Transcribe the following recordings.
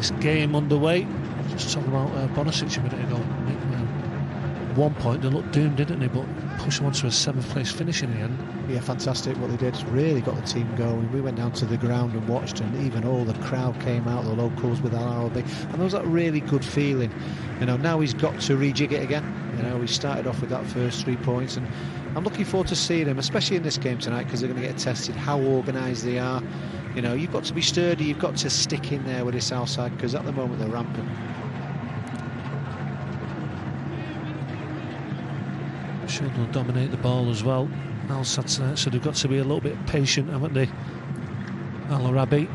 this game underway. Just talking about Bonasic a minute ago. At one point they looked doomed, didn't they? But pushed them on to a 7th place finish in the end. Yeah, fantastic what they did. Really got the team going. We went down to the ground and watched, and even all the crowd came out, the locals with Arabi, and there was that really good feeling. You know, now he's got to rejig it again. You know, we started off with that first 3 points, and I'm looking forward to seeing him, especially in this game tonight, because they're going to get tested how organised they are. You know, you've got to be sturdy, you've got to stick in there with this outside, because at the moment they're rampant. Sure, they'll dominate the ball as well. Al-Sad tonight, so they've got to be a little bit patient, haven't they? Arabi.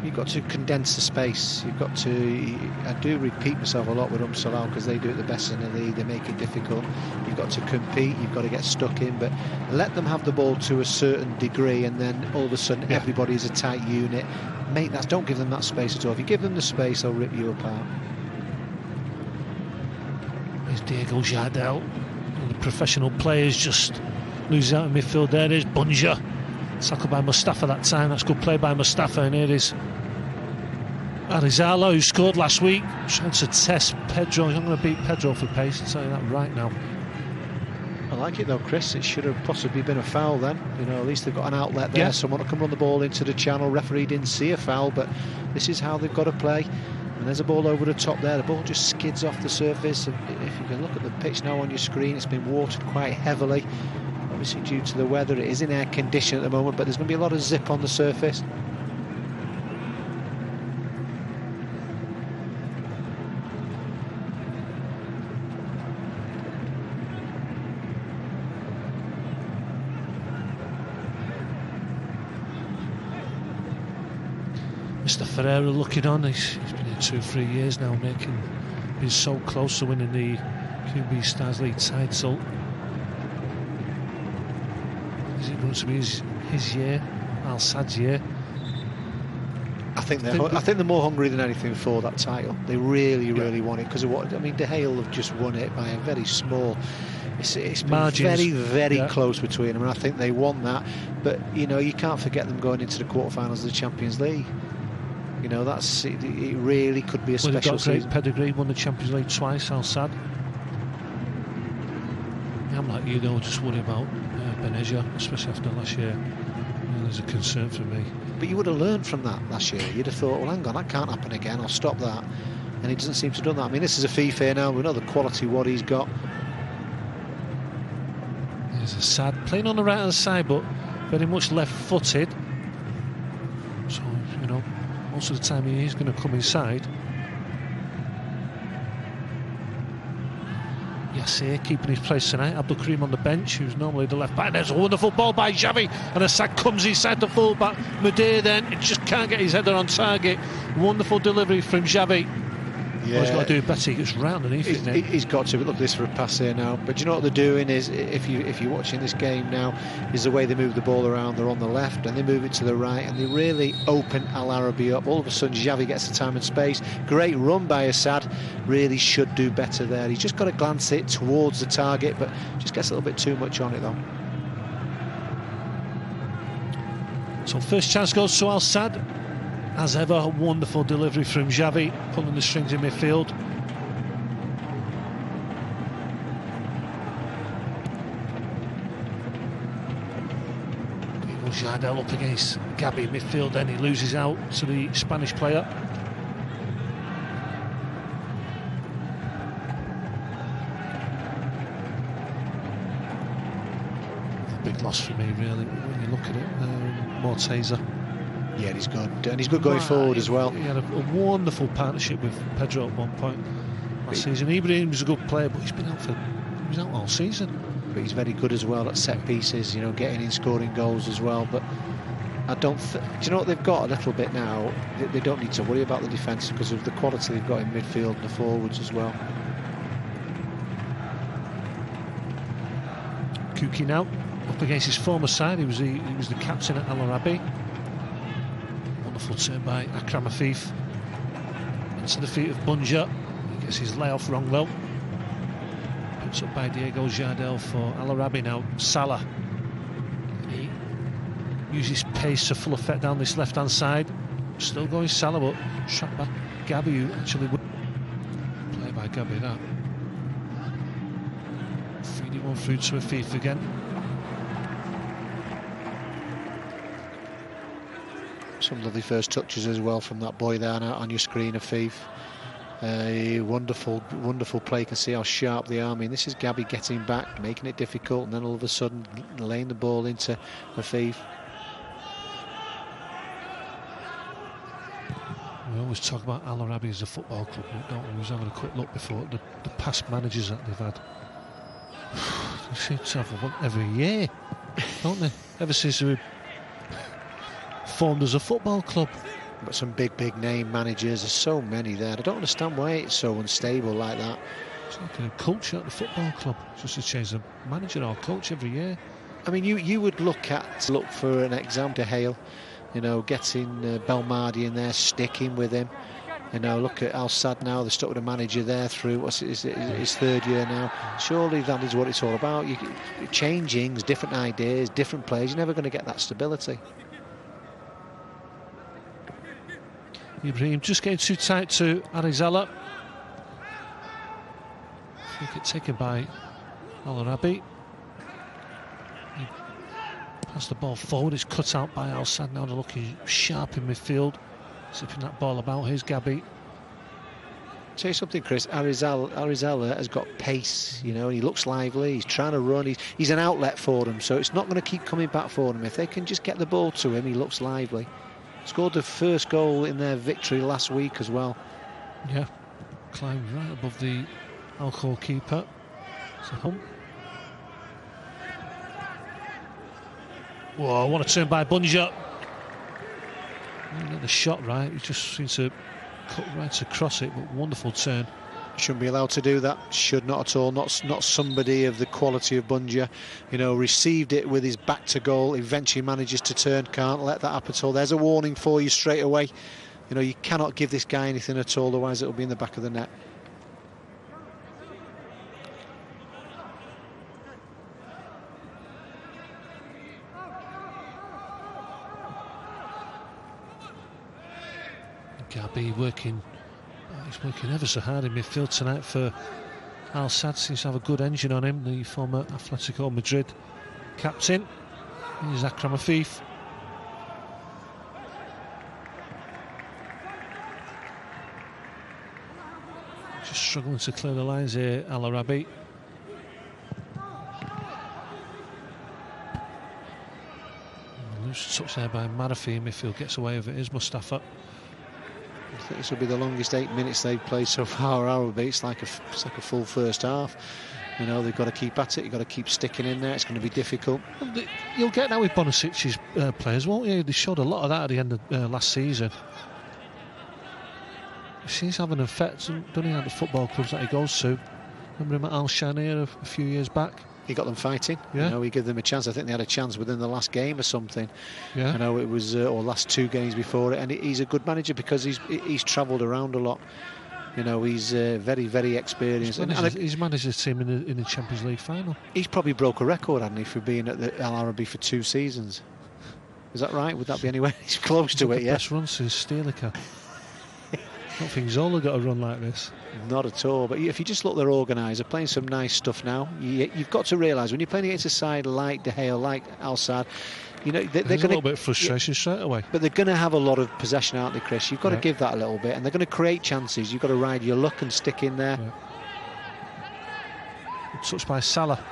You've got to condense the space. You've got to. I do repeat myself a lot with Salah because they do it the best in the league. They make it difficult. You've got to compete. You've got to get stuck in, but let them have the ball to a certain degree, and then all of a sudden everybody's a tight unit. Mate, don't give them that space at all. If you give them the space, they'll rip you apart. There's Diego Jardel. The professional players just lose out in midfield. There is Bunja. Tackled by Mustafa that time. That's good play by Mustafa. And here is Arizala, who scored last week, trying to test Pedro. He's not going to beat Pedro for pace, I'll tell you that right now. I like it though, Chris. It should have possibly been a foul then. You know, at least they've got an outlet there. Someone to come run the ball into the channel. Referee didn't see a foul, but this is how they've got to play. And there's a ball over the top there. The ball just skids off the surface. And if you can look at the pitch now on your screen, it's been watered quite heavily. Obviously due to the weather, it is in air condition at the moment, but there's going to be a lot of zip on the surface. Mr. Ferreira looking on. He's been here 2 or 3 years now, been so close to winning the QB Stars League title. Is it going to be his year, Al-Sad's year? I think they're more hungry than anything for that title. They really want it because of what I mean. De Gea have just won it by a very small. It's been margins. Very close between them, and I think they want that. But you know, you can't forget them going into the quarterfinals of the Champions League. You know, it really could be a special they've got season. Great pedigree, won the Champions League twice. Al-Sad. I'm like you though, just worry about Benezia, especially after last year. You know, there's a concern for me. But you would have learned from that last year. You'd have thought, well, hang on, that can't happen again. I'll stop that. And he doesn't seem to have done that. I mean, this is a FIFA now. We know the quality what he's got. There's Al-Sad playing on the right hand side, but very much left-footed. So you know, most of the time he's going to come inside. Yassir keeping his place tonight. Abdul Karim on the bench, who's normally the left back. There's a wonderful ball by Xavi, and Al-Sad comes inside the full-back. Mudir then, it just can't get his header on target. Wonderful delivery from Xavi. Yeah. He's got to do better. He gets round underneath it. He's got to. Look at this for a pass here now. But do you know what they're doing is, if you're watching this game now, is the way they move the ball around. They're on the left and they move it to the right, and they really open Al Arabi up. All of a sudden, Xavi gets the time and space. Great run by Al-Sad. Really should do better there. He's just got to glance it towards the target, but just gets a little bit too much on it though. So first chance goes to Al-Sad. As ever, a wonderful delivery from Xavi, pulling the strings in midfield. Diego Jardel up against Gabi in midfield, then he loses out to the Spanish player. A big loss for me, really, when you look at it. Morteza. Yeah, he's good, and he's good going forward as well. He had a wonderful partnership with Pedro at one point last season. Ibrahim was a good player, but he was out all season. But he's very good as well at set pieces, you know, getting in, scoring goals as well. But I don't. Do you know what they've got a little bit now? They don't need to worry about the defence because of the quality they've got in midfield and the forwards as well. Kuki now up against his former side. He was the captain at Al Arabi. Wonderful turn by Akram Afif into the feet of Bunja. He gets his layoff wrong though. Puts up by Diego Jardel for Al Arabi now. Salah. He uses pace to full effect down this left hand side. Still going Salah, but trapped by Gabby, who actually would play by Gabby that. Feeding one through to Afif again. Some lovely first touches as well from that boy there now on your screen, Afif. A wonderful play. You can see how sharp they are. I mean, this is Gabby getting back, making it difficult, and then all of a sudden laying the ball into Afif. We always talk about Al Arabi as a football club, don't we? We was having a quick look before the past managers that they've had. They seem to have one every year, don't they? Ever since they were formed as a football club. But some big name managers, there's so many there. I don't understand why it's so unstable like that. It's like a culture at the football club, just to change the manager or coach every year. I mean, you would look for an example to Hale, you know, getting Belmadi in there, sticking with him. You know, look at Al Sadd now, they're stuck with a manager there through his third year now. Surely that is what it's all about. Changings, different ideas, different players, you're never going to get that stability. Ibrahim just getting too tight to Arizala. Free kick taken by Al Arabi. He passed the ball forward, it's cut out by Al Sadd now, looking sharp in midfield, zipping that ball about. Here's Gabby. Tell you something, Chris, Arizala has got pace, you know, he looks lively, he's trying to run, he's an outlet for them, so it's not going to keep coming back for them. If they can just get the ball to him, he looks lively. Scored the first goal in their victory last week as well. Yeah, climbed right above the Al-Khor keeper. Whoa, what a turn by Bunja. Didn't get the shot right, he just seems to cut right across it, but wonderful turn. Shouldn't be allowed to do that, should not at all, not somebody of the quality of Bunja. You know, received it with his back to goal, eventually manages to turn, can't let that happen at all. There's a warning for you straight away. You know, you cannot give this guy anything at all, otherwise it'll be in the back of the net. Gabby working. He's working ever so hard in midfield tonight for Al Sadd. Seems to have a good engine on him, the former Atletico Madrid captain. Here's Akram Afif. Just struggling to clear the lines here, Al Arabi. Loose touch there by Marafi in midfield, gets away with it. Here's Mustafa. I think this will be the longest 8 minutes they've played so far, Arabi. It's like a full first half. You know, they've got to keep at it, you've got to keep sticking in there, it's going to be difficult. You'll get that with Bonosic's players, won't you? They showed a lot of that at the end of last season. He seems to have an effect, doesn't he, at the football clubs that he goes to. Remember him at Al Shanir a few years back? He got them fighting. Yeah. You know, he gave them a chance. I think they had a chance within the last game or something. Yeah. You know, it was or last 2 games before it. And he's a good manager because he's travelled around a lot. You know, he's very experienced. He's managed his team in the Champions League final. He's probably broke a record, hadn't he, for being at the Al Arabi for 2 seasons. Is that right? Would that be anywhere? He's close to it, yeah. Best run since Stilica. I don't think Zola got a run like this. Not at all. But if you just look, they're organised. They're playing some nice stuff now. You've got to realise when you're playing against a side like De Gea, like Al Sadd, you know they're going to a little bit of frustration straight away. But they're going to have a lot of possession, aren't they, Chris? You've got to give that a little bit, and they're going to create chances. You've got to ride your luck and stick in there. Yeah. Touched by Salah.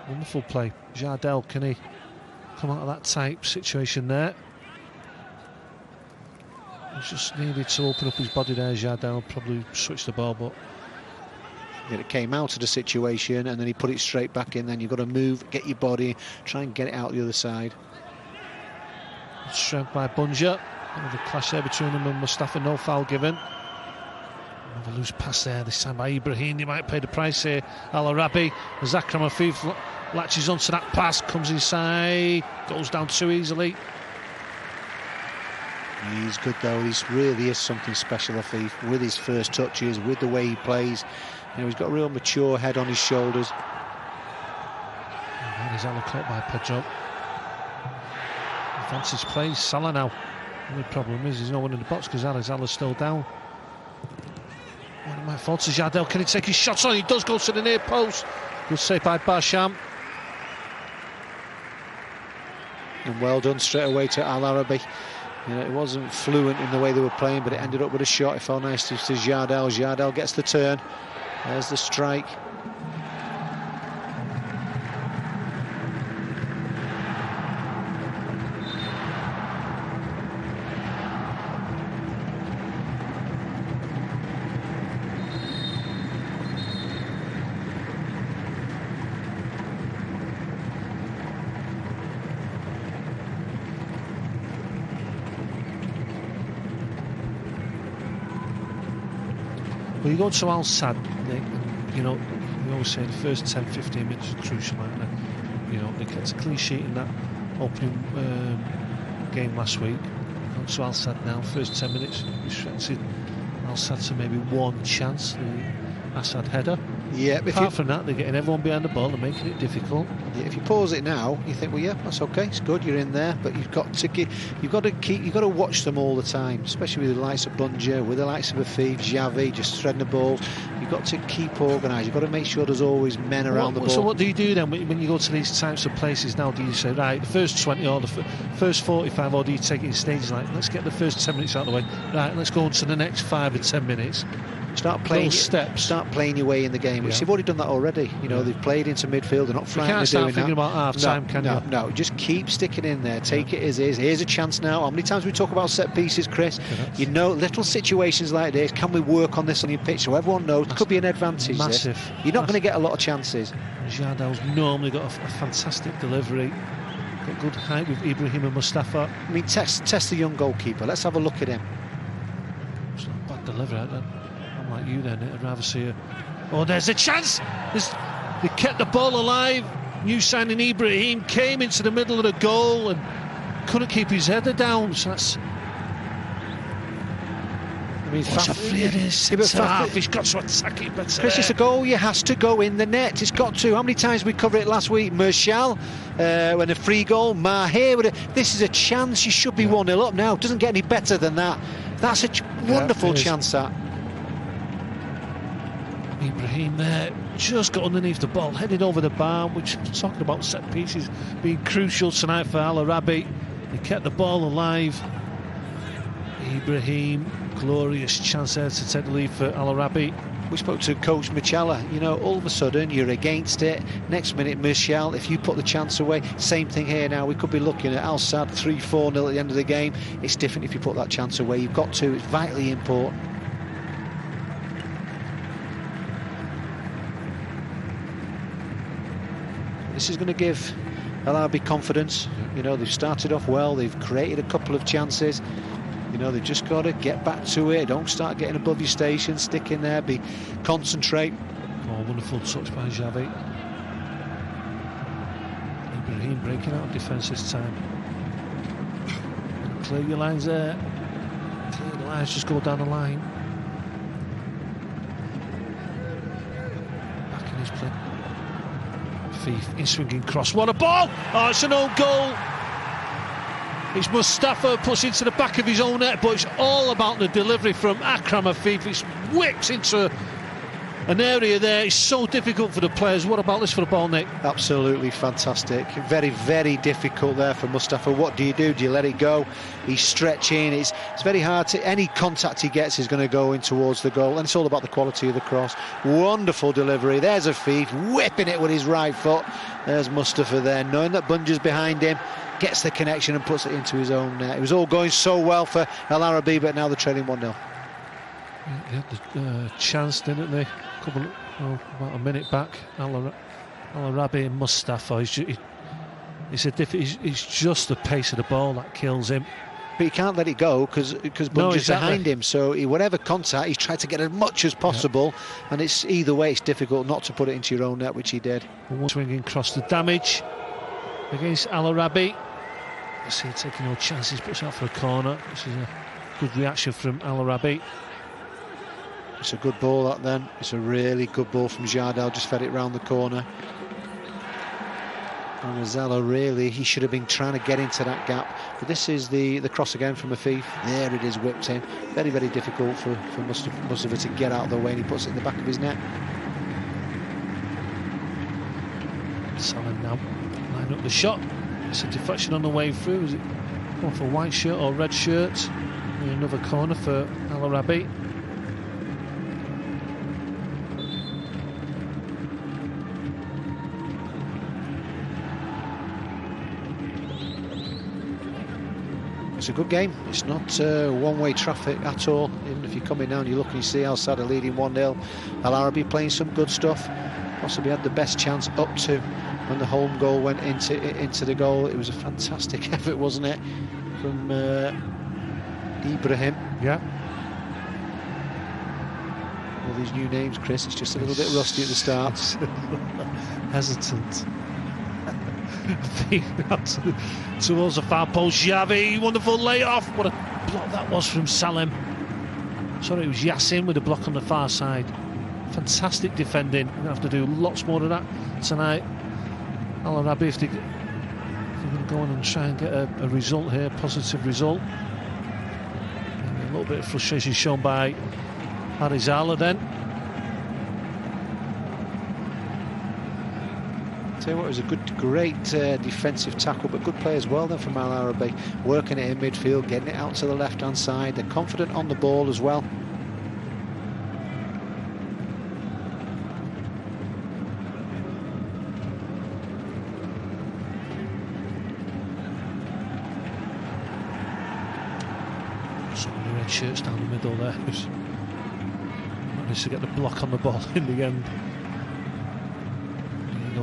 Wonderful play. Jardel, can he come out of that tight situation there? He just needed to open up his body there. Jardel probably switched the ball, but it came out of the situation and then he put it straight back in. Then you've got to move, get your body, try and get it out the other side. Strength by Bunja. Another clash there between him and Mustafa. No foul given. Another loose pass there, this time by Ibrahim. He might pay the price here. Al Arabi. As Akram Afif latches onto that pass, comes inside, goes down too easily. He's good though. He really is something special, Afif, with his first touches, with the way he plays. You know, he's got a real mature head on his shoulders. And he's caught by Pedro. Advantage play. Salah now. The only problem is there's no one in the box because Al's still down. One of my faults is Jardel. Can he take his shots on? He does go to the near post. Good save by Barsham. And well done straight away to Al Arabi. You know, it wasn't fluent in the way they were playing, but it ended up with a shot. It fell nicely to Jardel. Jardel gets the turn. There's the strike. Well, you go to Al Sadd, Nick, you know, we always say the first 10-15 minutes are crucial, aren't they? You know, they kept a clean sheet in that opening game last week. Go to Al Sadd now, first 10 minutes, restricted Al Sadd to maybe one chance, the Assad header. Yeah, apart from that, they're getting everyone behind the ball and making it difficult. Yeah, if you pause it now, you think, well, yeah, that's okay, it's good, you're in there, but you've got to watch them all the time, especially with the likes of Bunja, with the likes of Afif, Javi, just threading the ball. You've got to keep organised. You've got to make sure there's always men around the ball. So what do you do then when you go to these types of places now? Do you say, right, the first 20 or the first 45, or do you take it in stages like, let's get the first 10 minutes out of the way, right, let's go on to the next 5 or 10 minutes? Start playing your way in the game, which they've already done that already. You know, they've played into midfield, they're not frightened. You can't start thinking about half-time, can you? No, just keep sticking in there, take it as is. Here's a chance now. How many times we talk about set pieces, Chris? You know, little situations like this, can we work on this on your pitch so everyone knows? It could be an advantage. Massive. You're not going to get a lot of chances. Jardel's normally got a fantastic delivery. Got good height with Ibrahim and Mustafa. I mean, test the young goalkeeper. Let's have a look at him. It's not a bad delivery, like you then, I'd rather see a... Oh, there's a chance! They kept the ball alive. New signing Ibrahim came into the middle of the goal and couldn't keep his header down. So that's... I mean, he's got to attack it better. Chris, it's a goal. It has to go in the net. It's got to. How many times we covered it last week? Martial, when a free goal. Mahir, this is a chance. You should be 1-0 up now. Doesn't get any better than that. That's a wonderful chance, that. Ibrahim there just got underneath the ball, headed over the bar, which, talking about set pieces being crucial tonight for Al Arabi. They kept the ball alive. Ibrahim, glorious chance there to take the lead for Al Arabi. We spoke to Coach Michala. You know, all of a sudden you're against it. Next minute, Martial, if you put the chance away, same thing here now. We could be looking at Al Sadd 3-4-0 at the end of the game. It's different if you put that chance away. You've got to. It's vitally important. This is going to give Al Arabi confidence. You know, they've started off well, they've created a couple of chances. You know, they've just got to get back to it. Don't start getting above your station, stick in there, concentrate. Oh, wonderful touch by Javi. Ibrahim breaking out of defence this time. Clear your lines there. Clear the lines, just go down the line. Back in his play. In swinging cross, what a ball! Oh, it's an own goal. It's Mustafa puts into the back of his own net, but it's all about the delivery from Akram Afif. It's whipped into an area there. It's so difficult for the players. What about this for the ball, Nick? Absolutely fantastic. Very, very difficult there for Mustafa. What do? Do you let it go? He's stretching. It's very hard to... Any contact he gets is going to go in towards the goal, and it's all about the quality of the cross. Wonderful delivery. There's Afif whipping it with his right foot. There's Mustafa there, knowing that Bunja's behind him. Gets the connection and puts it into his own net. It was all going so well for Al Arabi, but now they're trailing 1-0. They had the chance, didn't they? About a minute back. Al Arabi and Mustafa. It's just the pace of the ball that kills him. But he can't let it go because Bunja's behind him. So whatever contact, he's tried to get as much as possible. And it's either way, it's difficult not to put it into your own net, which he did. Swinging across the damage against Al Arabi. I see taking no chances, puts out for a corner. This is a good reaction from Al Arabi. It's a good ball, that then. It's a really good ball from Jardel, just fed it round the corner. And Azala, really, he should have been trying to get into that gap. But this is the cross again from Afif. There it is, whipped in. Very, very difficult for Mustafa to get out of the way, and he puts it in the back of his net. Salim now line up the shot. It's a deflection on the way through. Is it going for white shirt or red shirt? And another corner for Al Arabi. It's a good game. It's not one-way traffic at all. Even if you're coming down, you look and you see Al Sadd leading 1-0. Al Arabi playing some good stuff. Possibly had the best chance up to when the home goal went into the goal. It was a fantastic effort, wasn't it, from Ibrahim? Yeah. All these new names, Chris. It's just a little bit rusty at the start. Hesitant. Towards the far post, Xavi, wonderful layoff. What a block that was from Salim. Sorry, it was Yassin with a block on the far side. Fantastic defending. We're going to have to do lots more of that tonight. Al Arabi, if they're going to go on and try and get a result here, positive result. And a little bit of frustration shown by Arizala then. Tell you what, it was a great defensive tackle, but good play as well then from Al Arabi, working it in midfield, getting it out to the left-hand side. They're confident on the ball as well. Some of the red shirts down the middle there. Managed to get the block on the ball in the end.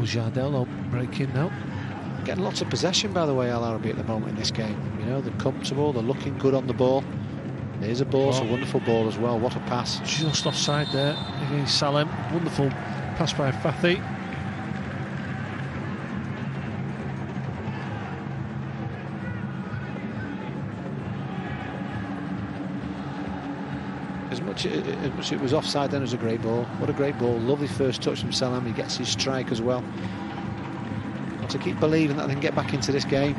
Jardel breaking now. Getting lots of possession, by the way, Al Arabi at the moment in this game. You know, they're comfortable, they're looking good on the ball. There's a ball, it's a wonderful ball as well. What a pass. Just offside there against Salim. Wonderful pass by Fathi. As much as it was offside, then it was a great ball. What a great ball. Lovely first touch from Salam. He gets his strike as well. Got to keep believing that they can get back into this game.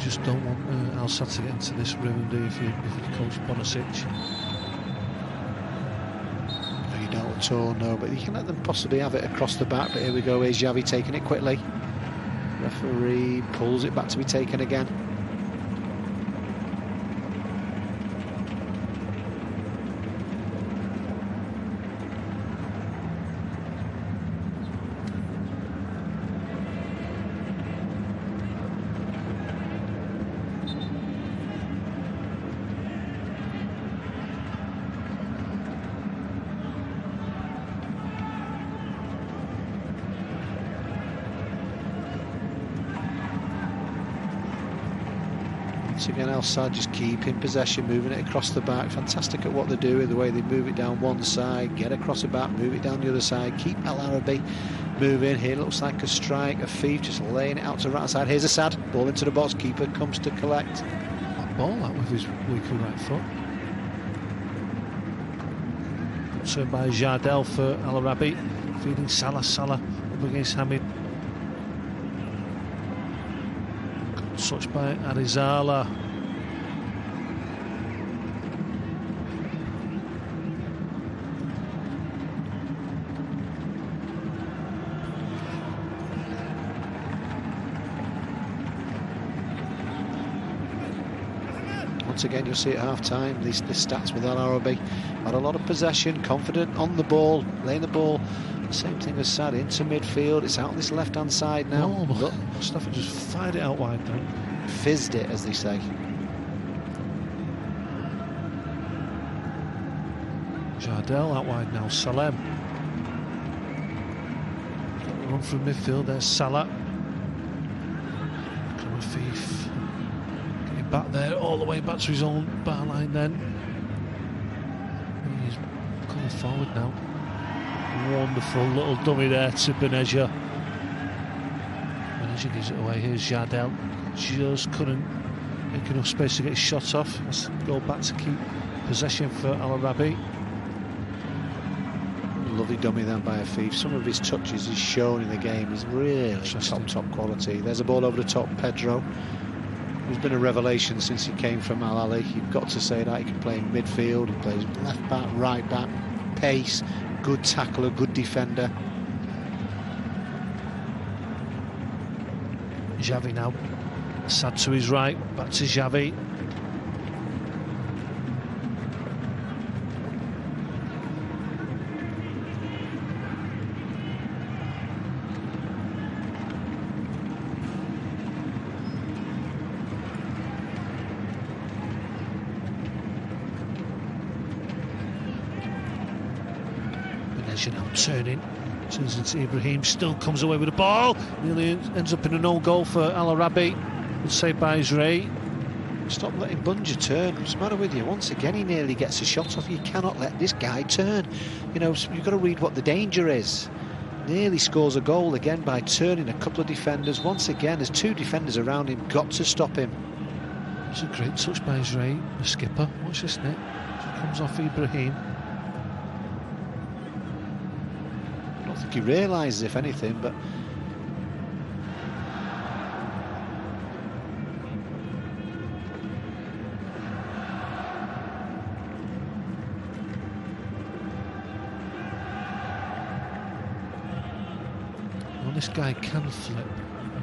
Just don't want Al Sadd to get into this room, do you, if you coach Bonasic? No, you don't at all, no, but you can let them possibly have it across the back. But here we go, here's Xavi taking it quickly. Referee pulls it back to be taken again. Once again, Al Sadd just keeping possession, moving it across the back. Fantastic at what they're doing, the way they move it down one side, get across the back, move it down the other side, keep Al Arabi moving. Here looks like a strike, a thief just laying it out to the right side. Here's a Sadd, ball into the box, keeper comes to collect. That ball out with his weaker right foot. Turned by Jardel for Al Arabi, feeding Salah up against Hamid. Touched by Arizala. Once again, you'll see at half-time, these stats with Al Arabi. Had a lot of possession, confident on the ball, laying the ball. Same thing as Sadd, into midfield. It's out on this left-hand side now. Oh, look, Mustafa just fired it out wide then. Fizzed it, as they say. Jardel out wide now, Salem. Run from midfield, there's Salah. Afif getting back there, all the way back to his own bar line then. He's coming forward now. Wonderful little dummy there to Benezia. Benezia gives it away. Here's Jardel. Just couldn't make enough space to get his shot off. Let's go back to keep possession for Al Arabi. Lovely dummy then by Afif. Some of his touches he's shown in the game is really top quality. There's a ball over the top, Pedro, who's been a revelation since he came from Al Ahly. You've got to say that. He can play in midfield, he plays left back, right back, pace, good tackler, good defender. Xavi now, Sad to his right, back to Xavi. Now turning, turns into Ibrahim, still comes away with the ball, nearly ends up in an own goal for Al Arabi. Good save by Israel. Stop letting Bunja turn. What's the matter with you? Once again, he nearly gets a shot off. You cannot let this guy turn. You know, you've got to read what the danger is. Nearly scores a goal again by turning a couple of defenders. Once again, there's two defenders around him. Got to stop him. It's a great touch by Israel, the skipper. Watch this, Nick. It comes off Ibrahim. I don't think he realises, if anything, but well, this guy can flip.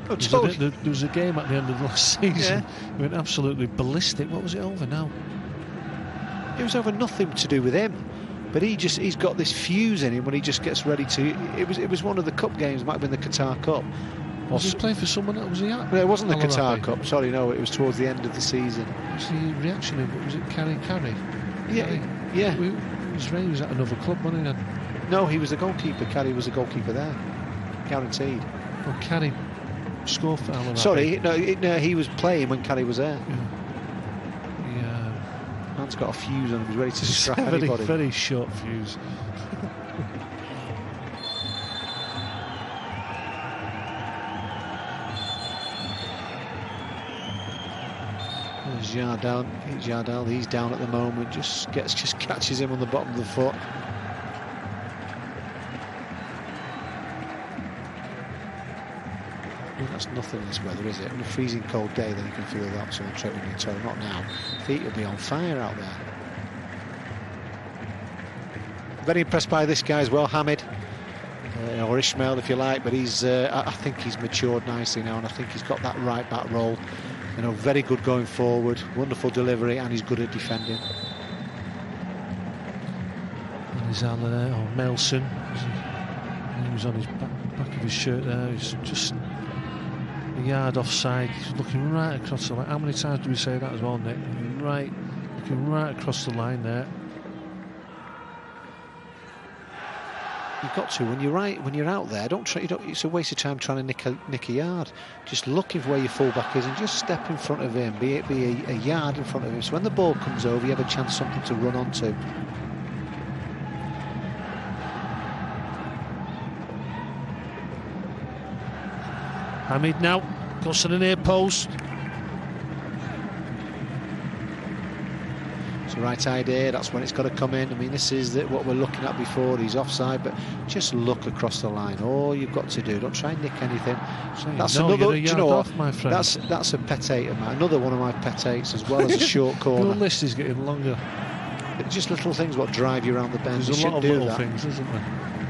Oh, there was a game at the end of the last season. He went absolutely ballistic. What was it over now? It was over nothing to do with him. But he's got this fuse in him when he just gets ready to. It was one of the cup games, might have been the Qatar Cup. Was he playing for someone else? Was he at? No, it wasn't the Qatar Cup. Sorry, no, it was towards the end of the season. Was the reaction of, was it Carrie? Yeah. Israel was at another club, wasn't he? No, he was a goalkeeper. Carrie was a goalkeeper there, guaranteed. Well, Carrie scored for Al Arabi. Sorry, no, he was playing when Carrie was there. Yeah. Man's got a fuse on him. He's ready to scrap anybody. Very short fuse. Jardel, he's down at the moment. Just catches him on the bottom of the foot. Well, that's nothing in this weather, is it? On a freezing cold day, then you can feel that someone treading your toe. Not now. Feet will be on fire out there. Very impressed by this guy as well, Hamid, or Ishmael, if you like. But he's, I think he's matured nicely now, and I think he's got that right back role. You know, very good going forward, wonderful delivery, and he's good at defending. And he's out there, or Melson. He was on his back of his shirt there. He's just a yard offside. He's looking right across the line. How many times do we say that as well, Nick? Looking right across the line there. You've got to, when you're out there, it's a waste of time trying to nick a yard. Just looking for where your fullback is and just step in front of him, be a yard in front of him. So when the ball comes over, you have a chance something to run onto. Hamid now goes to the near post. It's the right idea. That's when it's got to come in. I mean, this is what we're looking at before. He's offside, but just look across the line. All you've got to do. Don't try and nick anything. That's another. Do you know what? My friend. That's a pet hate of mine. Another one of my pet hates, as well as a short corner. Your list is getting longer. Just little things what drive you around the bend. There's a lot of little things, isn't there?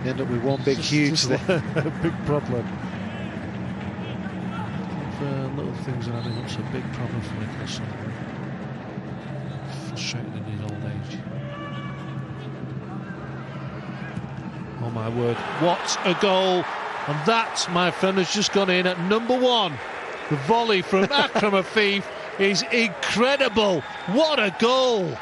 You end up with one big, huge thing. A big problem. Little things are adding up to a big problem for Nicholson. Frustrating in his old age. Oh my word, what a goal! And that, my friend, has just gone in at number one. The volley from Akram Afif is incredible. What a goal!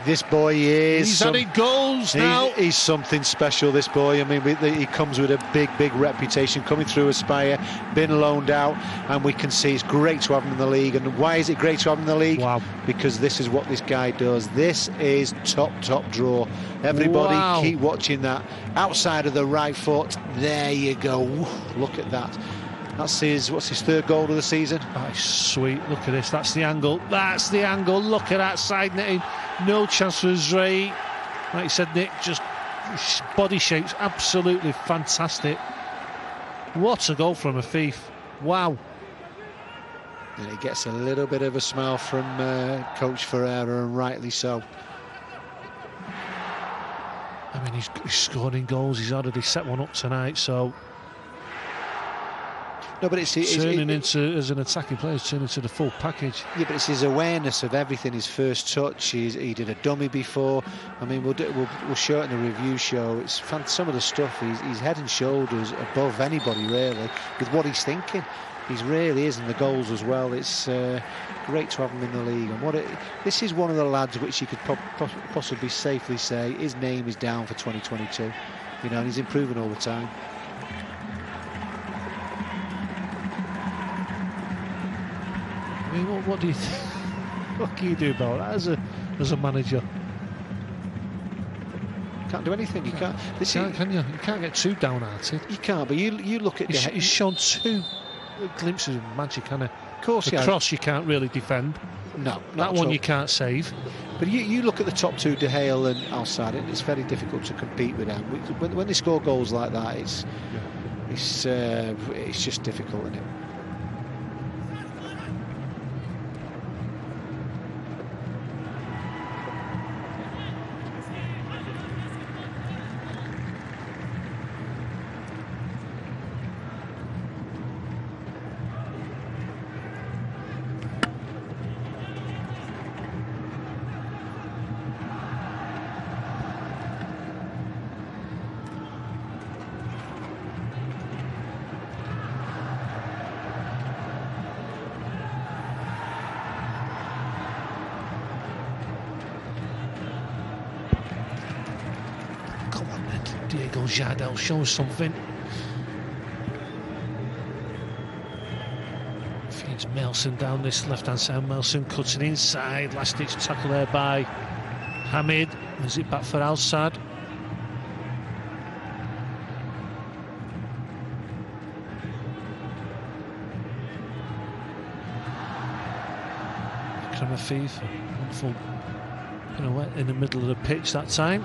This boy is... He's added goals now. He's something special, this boy. I mean, he comes with a big reputation, coming through Aspire, been loaned out, and we can see it's great to have him in the league. And why is it great to have him in the league? Wow. Because this is what this guy does. This is top draw. Everybody keep watching that. Outside of the right foot. There you go. Look at that. That's what's his third goal of the season? Oh, sweet. Look at this. That's the angle. That's the angle. Look at that side netting. No chance for Israel. Like you said, Nick, just body shapes absolutely fantastic. What a goal from Afif. Wow. And he gets a little bit of a smile from Coach Ferreira, and rightly so. I mean, he's scoring goals. He's already set one up tonight, so... No, but it's turning into, as an attacking player, turning into the full package. Yeah, but it's his awareness of everything. His first touch. He did a dummy before. I mean, we'll show it in the review show. It's some of the stuff. He's head and shoulders above anybody really with what he's thinking. He really is, and the goals as well. It's great to have him in the league. And this is one of the lads which you could possibly safely say his name is down for 2022. You know, and he's improving all the time. I mean, what do you what can you do about that as a manager? Can't do anything. You can't. Can you? You can't get too downhearted. You can't. But you look at he's shown two glimpses of magic, hasn't he? Of course, the cross you can't really defend. No, that one you can't save. But you look at the top two, De Gea and Al Sadd, and it's very difficult to compete with them. When they score goals like that, it's just difficult, isn't it? Diego Jardel, show us something. Feeds Melson down this left-hand side. Melson cuts it inside. Last-ditch tackle there by Hamid. Is it back for Al Sadd? Akram Afif, wonderful in the middle of the pitch that time.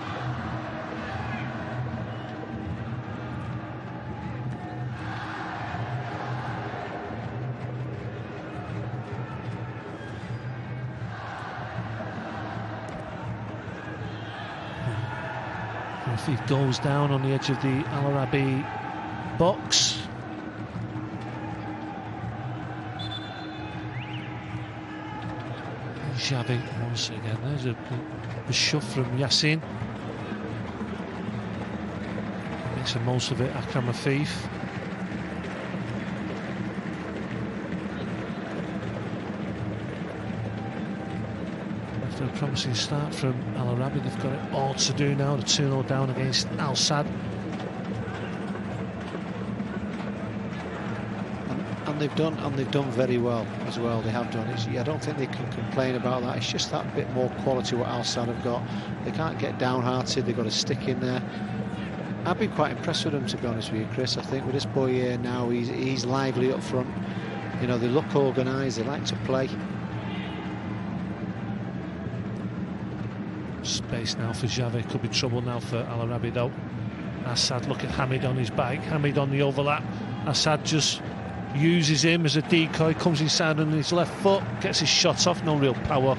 Afif goes down on the edge of the Al Arabi box. Xavi once again. There's a shove from Yassin. Makes the most of it, Akram Afif. After a promising start from Al Arabi, they've got it all to do now. The 2-0 down against Al Sadd. And they've done very well as well. They have done it. I don't think they can complain about that. It's just that bit more quality what Al Sadd have got. They can't get downhearted. They've got to stick in there. I've been quite impressed with them, to be honest with you, Chris. I think with this boy here now, he's lively up front. You know, they look organised. They like to play. Space now for Xavi. Could be trouble now for Al Arabi though. Assad, look at Hamid on his bike. Hamid on the overlap. Assad just uses him as a decoy, comes inside on his left foot, gets his shot off. No real power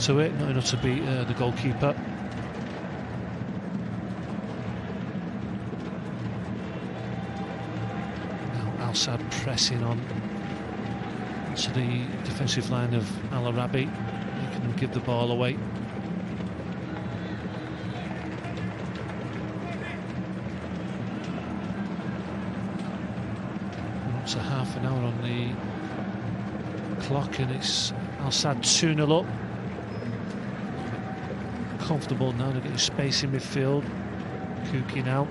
to it, not enough to beat the goalkeeper. Now Al Sadd pressing on to the defensive line of Al Arabi. He can give the ball away. It's a half an hour on the clock and it's Al Sadd 2-0 up. comfortable now. They're getting space in midfield. Kuki now.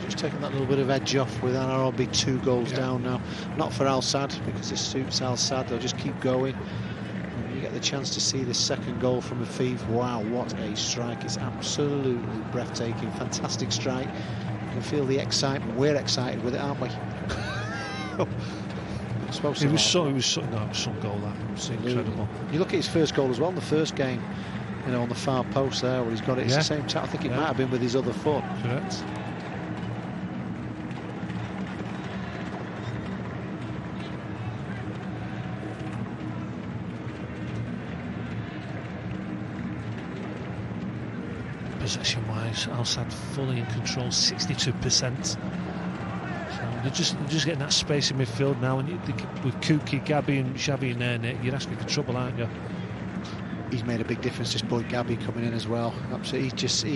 Just taking that little bit of edge off with Arabi 2 goals down now. Not for Al Sadd, because this suits Al Sadd. They'll just keep going. And you get the chance to see this second goal from Afif. Wow, what a strike. It's absolutely breathtaking. Fantastic strike. You can feel the excitement. We're excited with it, aren't we? It was some goal that. It was incredible. You look at his first goal as well in the first game, you know, on the far post there where he's got it. It's the same time. I think it might have been with his other foot. Correct. Possession-wise, Al Sadd fully in control, 62%. They're just getting that space in midfield now, and with Kuki, Gabi and Xavi in there, Nick, you're asking for trouble, aren't you? He's made a big difference, this boy Gabi coming in as well. Absolutely,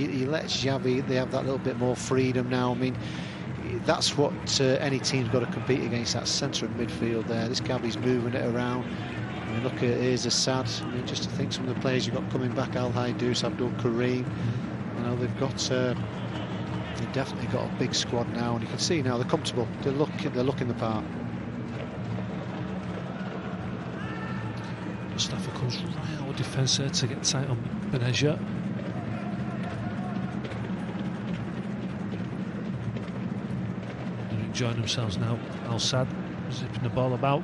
he lets Xavi, they have that little bit more freedom now. I mean, that's what any team's got to compete against, that centre of midfield there. This Gabi's moving it around. I mean, look at here's Assad. I mean, just to think some of the players you've got coming back, Al Haidous, Abdul Karim. You know, they've definitely got a big squad now, and you can see now they're comfortable. They're looking the part. Mustafa comes right out of defence there to get tight on Benezia. They're enjoying themselves now. Al Sadd zipping the ball about.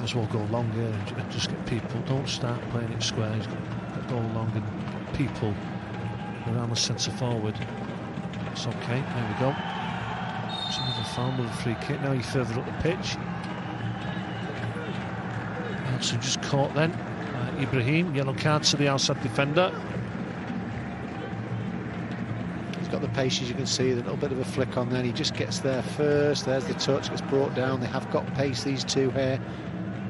As well go longer and just get people. Don't start playing it square. You've got to go long and people around the centre forward. It's okay. There we go. It's another foul with a free kick. Now you're further up the pitch. Nelson just caught then. Ibrahim, yellow card to the outside defender. He's got the pace, as you can see, a little bit of a flick on there. He just gets there first. There's the touch, gets brought down. They have got pace, these two here.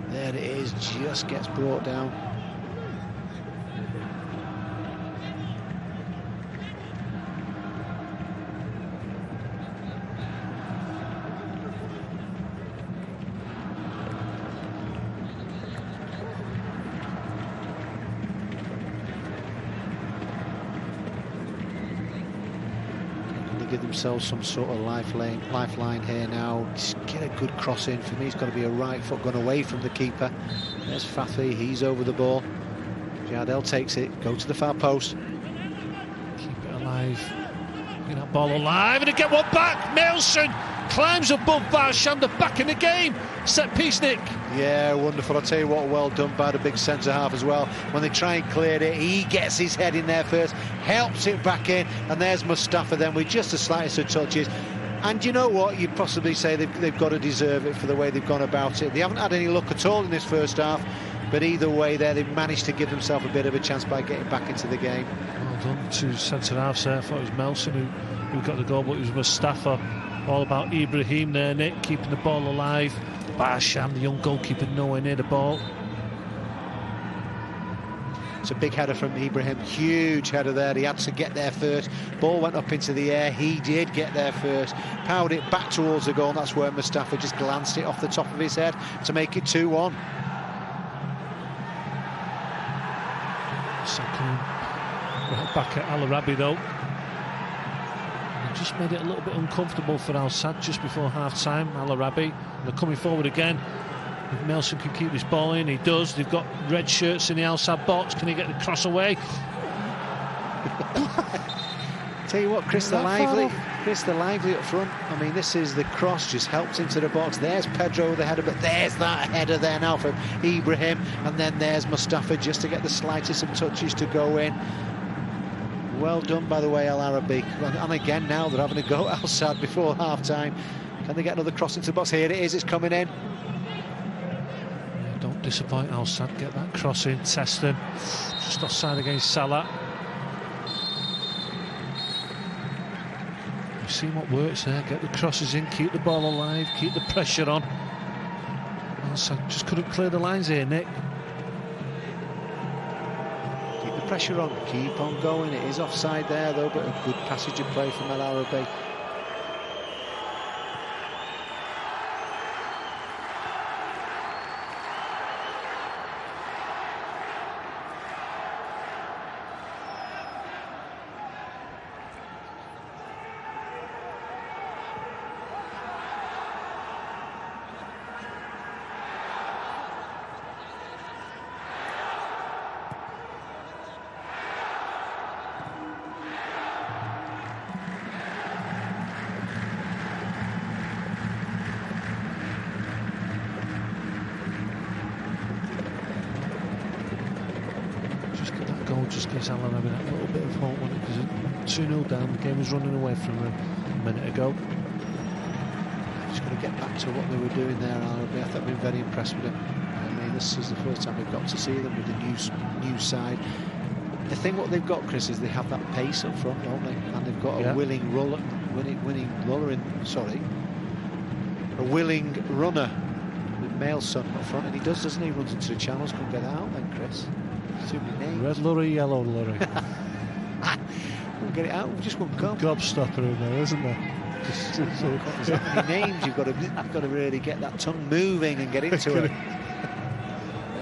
There it is, just gets brought down. Give themselves some sort of lifeline here now. Just get a good cross in. For me, it's got to be a right foot gone away from the keeper. There's Fathi, he's over the ball. Jardel takes it, go to the far post. Keep it alive. Get that ball alive, and they get one back. Nelson climbs above Barsham, they're back in the game. Set piece, Nick. Yeah, wonderful. I'll tell you what, well done by the big centre half as well. When they try and clear it, he gets his head in there first, helps it back in, and there's Mustafa then with just the slightest of touches. And you know what, you'd possibly say they've got to deserve it for the way they've gone about it. They haven't had any luck at all in this first half, but either way there, they've managed to give themselves a bit of a chance by getting back into the game. Well done to centre halves there. I thought it was Melson who got the goal, but it was Mustafa. All about Ibrahim there, Nick, keeping the ball alive. Barsham, the young goalkeeper, nowhere near the ball. It's a big header from Ibrahim, huge header there. He had to get there first. Ball went up into the air. He did get there first. Powered it back towards the goal, and that's where Mustafa just glanced it off the top of his head to make it 2-1. So coming right back at Al Arabi though. Just made it a little bit uncomfortable for Al Sadd just before half-time. Al Arabi, they're coming forward again. If Nelson can keep this ball in, he does. They've got red shirts in the Al Sadd box. Can he get the cross away? Tell you what, Chris the Lively up front. I mean, this is the cross, just helped into the box. There's Pedro with the header, but there's that header there now from Ibrahim, and then there's Mustafa just to get the slightest of touches to go in. Well done, by the way, Al Arabi. And again, now they're having a go at Al Sadd before half-time. Can they get another cross into the box? Here it is, it's coming in. Don't disappoint Al Sadd. Get that cross in, test him. Just offside against Salah. We've seen what works there. Get the crosses in, keep the ball alive, keep the pressure on. Al Sadd just couldn't clear the lines here, Nick. Keep the pressure on, keep on going. It is offside there though, but a good passage of play from El Arabi. Just gives Al Arabi that little bit of hope on it, because 2-0 down, the game was running away from them a minute ago. Just got to get back to what they were doing there, Al Arabi. I think I've been very impressed with them. I mean, this is the first time we've got to see them with the new side. The thing what they've got, Chris, is they have that pace up front, don't they? And they've got a willing runner with Mailson up front, and he doesn't he? Runs into the channels, couldn't get out then, Chris. Too many names. Red lorry, yellow lorry. We'll get it out, we just won't come. Gobstopper in there, isn't there? There's that many names, you've got to really get that tongue moving and get into it.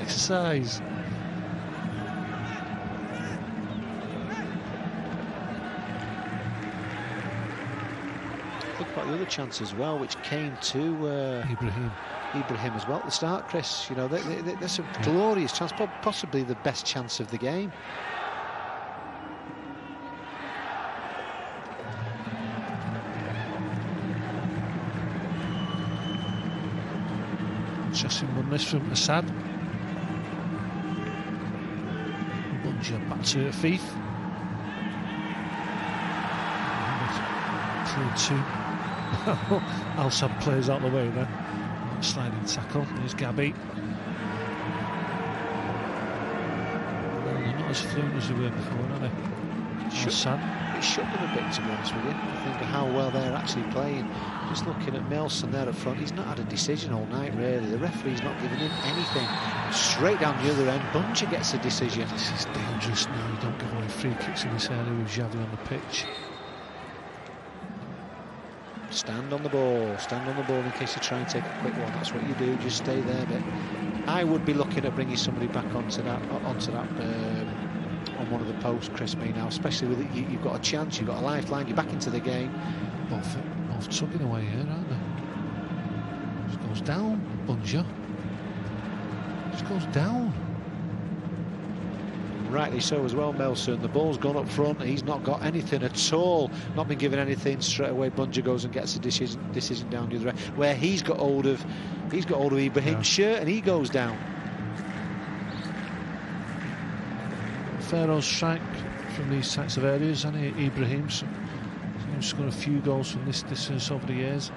Exercise. Think about the other chance as well, which came to Ibrahim as well at the start, Chris. You know, there's a glorious chance, possibly the best chance of the game. Interesting run this from Assad. Bunja back to Afif. Clear 2. Al Sadd plays out the way there. Sliding tackle. There's Gabby. Well, they're not as fluent as they were before, are they? It shook them a bit, to be honest with you. I think of how well they're actually playing. Just looking at Mailson there up front, he's not had a decision all night, really. The referee's not giving him anything. Straight down the other end, Bunja gets a decision. This is dangerous now. You don't give away free kicks in this area with Xavi on the pitch. Stand on the ball in case you try and take a quick one. That's what you do, just stay there. But I would be looking at bringing somebody back onto that on one of the posts, Chris, me now, especially with it, you've got a chance, you've got a lifeline, you're back into the game. Both tugging away here, aren't they? Just goes down, Bunja. Just goes down. Rightly so as well, Mailson. The ball's gone up front. He's not got anything at all. Not been given anything. Straight away, Bunja goes and gets a decision down the other end, where he's got hold of Ibrahim's shirt and he goes down. Pharaoh's strike from these types of areas, and Ibrahim's scored a few goals from this distance over the years.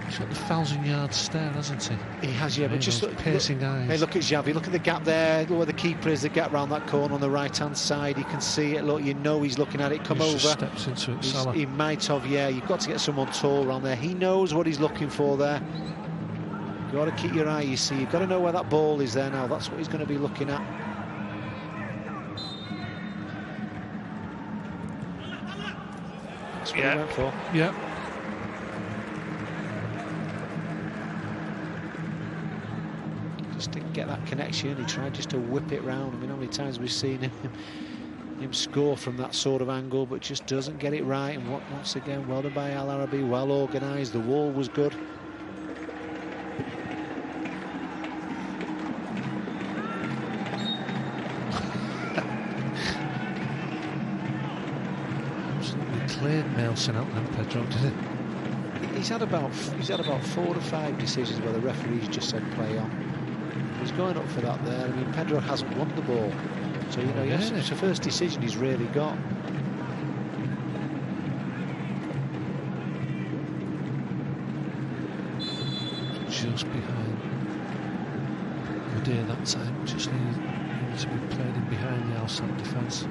He's got the 1,000-yard stare, hasn't he? He has, yeah, but just look, piercing eyes. Hey, look at Xavi. Look at the gap there. Look where the keeper is. The gap round that corner on the right-hand side. You can see it. Look, you know he's looking at it. Come over. Just steps into it. Salah. He might have. Yeah, you've got to get someone tall around there. He knows what he's looking for there. You've got to keep your eye. You see, you've got to know where that ball is there now. That's what he's going to be looking at. That's what he went for. Yeah. Didn't get that connection. He tried just to whip it round. I mean, how many times we've seen him score from that sort of angle, but just doesn't get it right. And once again, well done by Al Arabi, well organised. The wall was good. Absolutely cleared Mailson out then, Pedro, did he? He's had about 4 or 5 decisions where the referee's just said play on. He's going up for that there. I mean, Pedro hasn't won the ball. So, you know, it's the first decision he's really got. Just behind O'Day that time. Just needed to be played in behind the outside defence.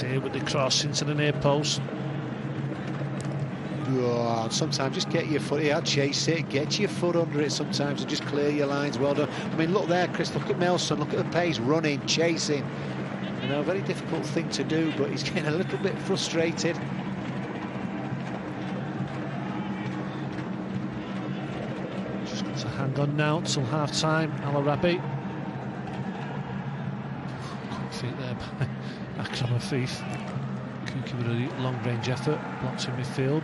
Here with the cross into the near post. Oh, sometimes just get your foot here, chase it, get your foot under it sometimes and just clear your lines. Well done. I mean, look there, Chris, look at Melson, look at the pace, running, chasing. You know, very difficult thing to do, but he's getting a little bit frustrated. Just got to hang on now till half-time. Arabi. Quick feet there by Akram Afif. Kuki with a long-range effort, blocked in midfield.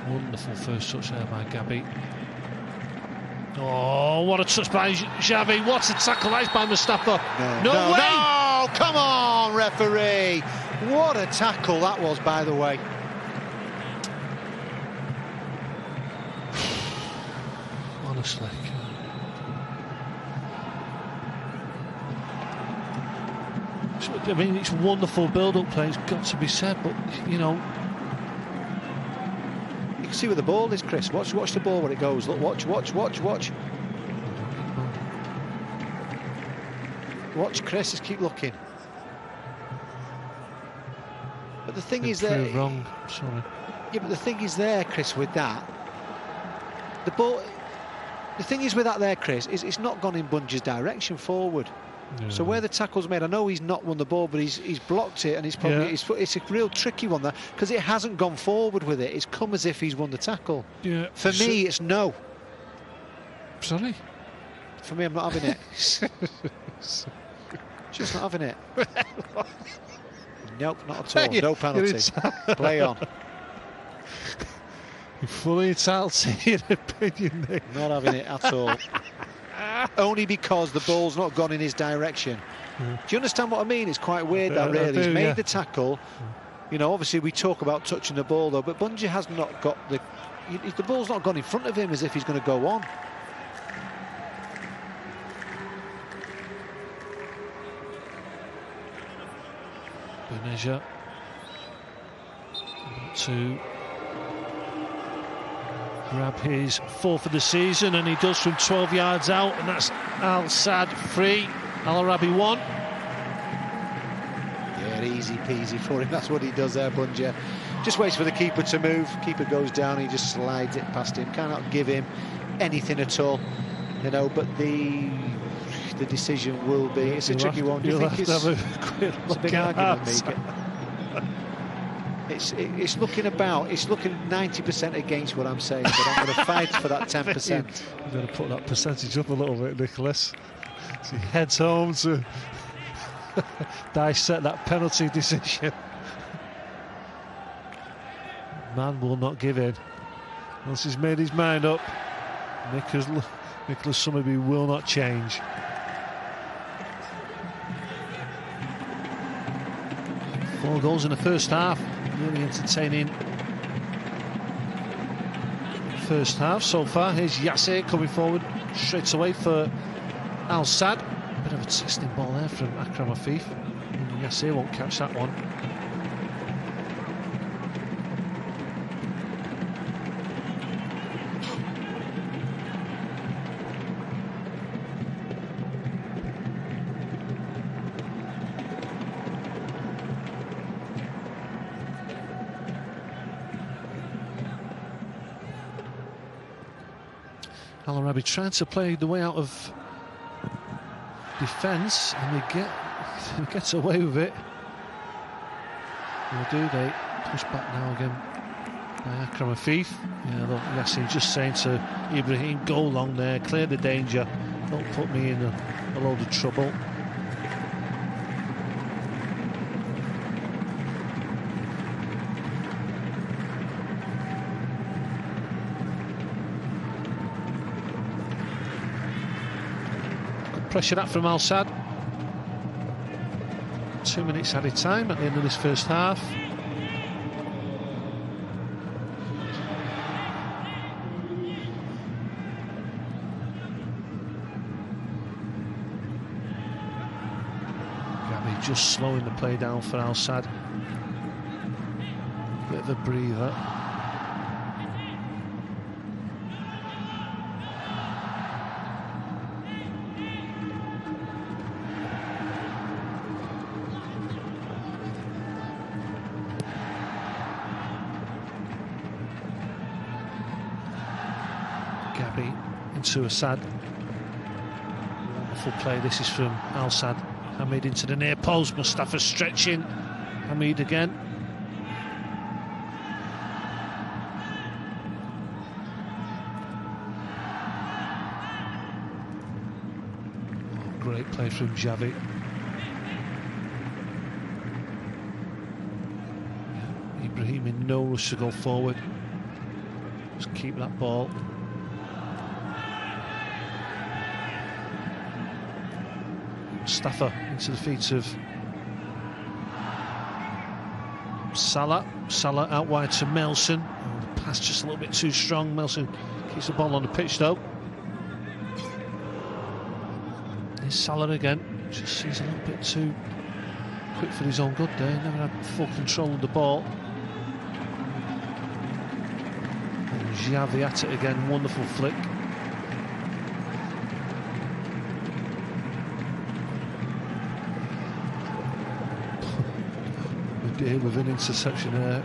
Wonderful first touch there by Gabi. Oh, what a touch by Xavi. What a tackle that is by Mustafa. No way! No, come on, referee. What a tackle that was, by the way. Honestly. I mean, it's wonderful build-up play, it's got to be said, but, you know... You can see where the ball is, Chris. Watch the ball where it goes. Look, watch. Watch, Chris, just keep looking. But the thing is there... wrong, sorry. Yeah, but the thing is there, Chris, with that... The ball... The thing is with that there, Chris, is it's not gone in Bunge's direction forward. Yeah. So where the tackle's made, I know he's not won the ball, but he's blocked it, and he's probably it's a real tricky one there because it hasn't gone forward with it. It's come as if he's won the tackle. Yeah. For me, it's no. Sorry. For me, I'm not having it. Just not having it. Nope, not at all. No penalty. Play on. You're fully entitled to your opinion, Nick. Not having it at all. Only because the ball's not gone in his direction. Do you understand what I mean? It's quite weird that really. He's made the tackle. You know, obviously we talk about touching the ball though, but Bunge has not got the ball's not gone in front of him as if he's going to go on. Beneja to grab his fourth of the season, and he does from 12 yards out, and that's Al Sadd free. Al Arabi 1. Yeah, easy peasy for him. That's what he does there, Bunge. Just waits for the keeper to move. Keeper goes down, he just slides it past him. Cannot give him anything at all, you know. But the decision will be. It's a tricky one. Do you think it's a big argument, Mika? It's looking 90% against what I'm saying, but I'm going to fight for that 10%. You're going to put that percentage up a little bit, Nicholas. So he heads home to dissect that penalty decision. Man will not give in. Once he's made his mind up, Nicholas Summerby will not change. Four goals in the first half. Really entertaining first half so far. Here's Yasser coming forward straight away for Al Sadd. Bit of a testing ball there from Akram Afif. Yasser won't catch that one. Al Arabi trying to play the way out of defence, and they get away with it. Or do they? Push back now again by Akram Afif. Yeah, look, Yassin just saying to Ibrahim, go long there, clear the danger, don't put me in a load of trouble. pressure that from Al Sadd. 2 minutes added time at the end of this first half. Gabby just slowing the play down for Al Sadd. Bit of a breather. Gabby into Assad. Wonderful play. This is from Al Sadd. Hamid into the near post. Mustafa stretching. Hamid again. Oh, great play from Javi. Ibrahim in no rush to go forward. Just keep that ball. Mustafa into the feet of Salah. Salah out wide to Melson. Oh, the pass just a little bit too strong. Melson keeps the ball on the pitch though. Here's Salah again. Just seems a little bit too quick for his own good there. Never had full control of the ball. And Xavi at it again. Wonderful flick. Here with an interception there.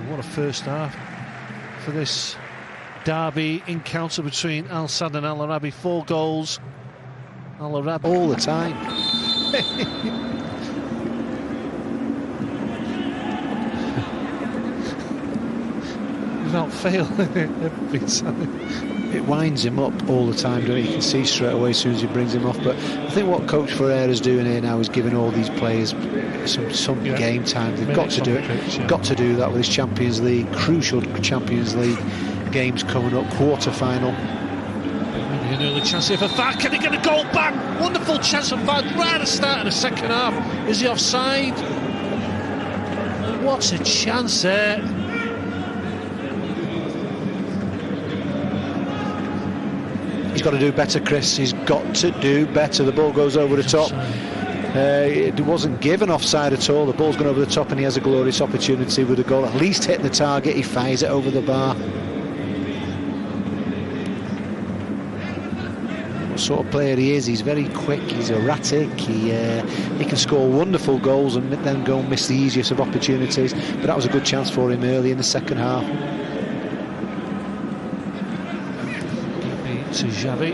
What a first half for this derby encounter between Al Sadd and Al Arabi. 4 goals. Al Arabi all the time. Without fail every time. It winds him up all the time, don't it? You can see straight away as soon as he brings him off. But I think what Coach Ferreira's doing here now is giving all these players some game time. They've got to do it. Pitch, yeah. Got to do that with this Champions League, crucial Champions League games coming up, quarter-final. Maybe an early chance here for Fad. Can he get a goal back? Wonderful chance for Fad right at the start of the second half. Is he offside? What a chance there. He's got to do better, Chris. He's got to do better. The ball goes over the top. It wasn't given offside at all. The ball's gone over the top and he has a glorious opportunity with a goal. At least hit the target. He fires it over the bar. What sort of player he is. He's very quick. He's erratic. He can score wonderful goals and then go and miss the easiest of opportunities. But that was a good chance for him early in the second half. To Xavi.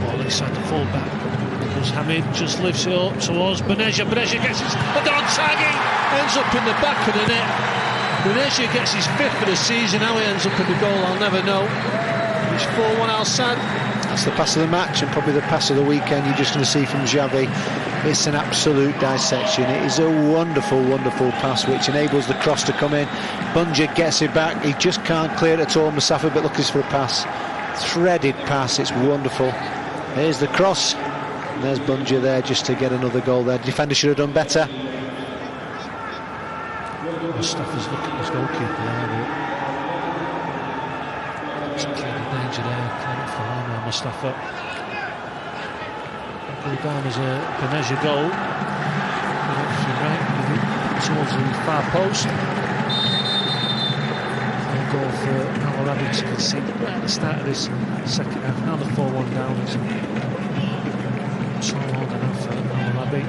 Ball inside the full-back. Because Hamid just lifts it up towards Beneja. Beneja gets his on tagging, ends up in the back of the net. Beneja gets his 5th of the season. How he ends up in the goal, I'll never know. It's 4-1 Al Sadd. That's the pass of the match and probably the pass of the weekend. You're just going to see from Xavi. It's an absolute dissection. It is a wonderful, wonderful pass which enables the cross to come in. Bunja gets it back. He just can't clear it at all. Mustafa, but looking for a pass. Threaded pass. It's wonderful. Here's the cross. And there's Bunja there just to get another goal there. The defender should have done better. Mustafa's looking at his goalkeeper there. It's clearly danger there. Clear off the line now, Mustafa. Go down as a Beneja goal. Right, towards the far post. A goal for Al Arabi to concede right at the start of this second half. Now the 4-1 down. It's all order now for Al Arabi.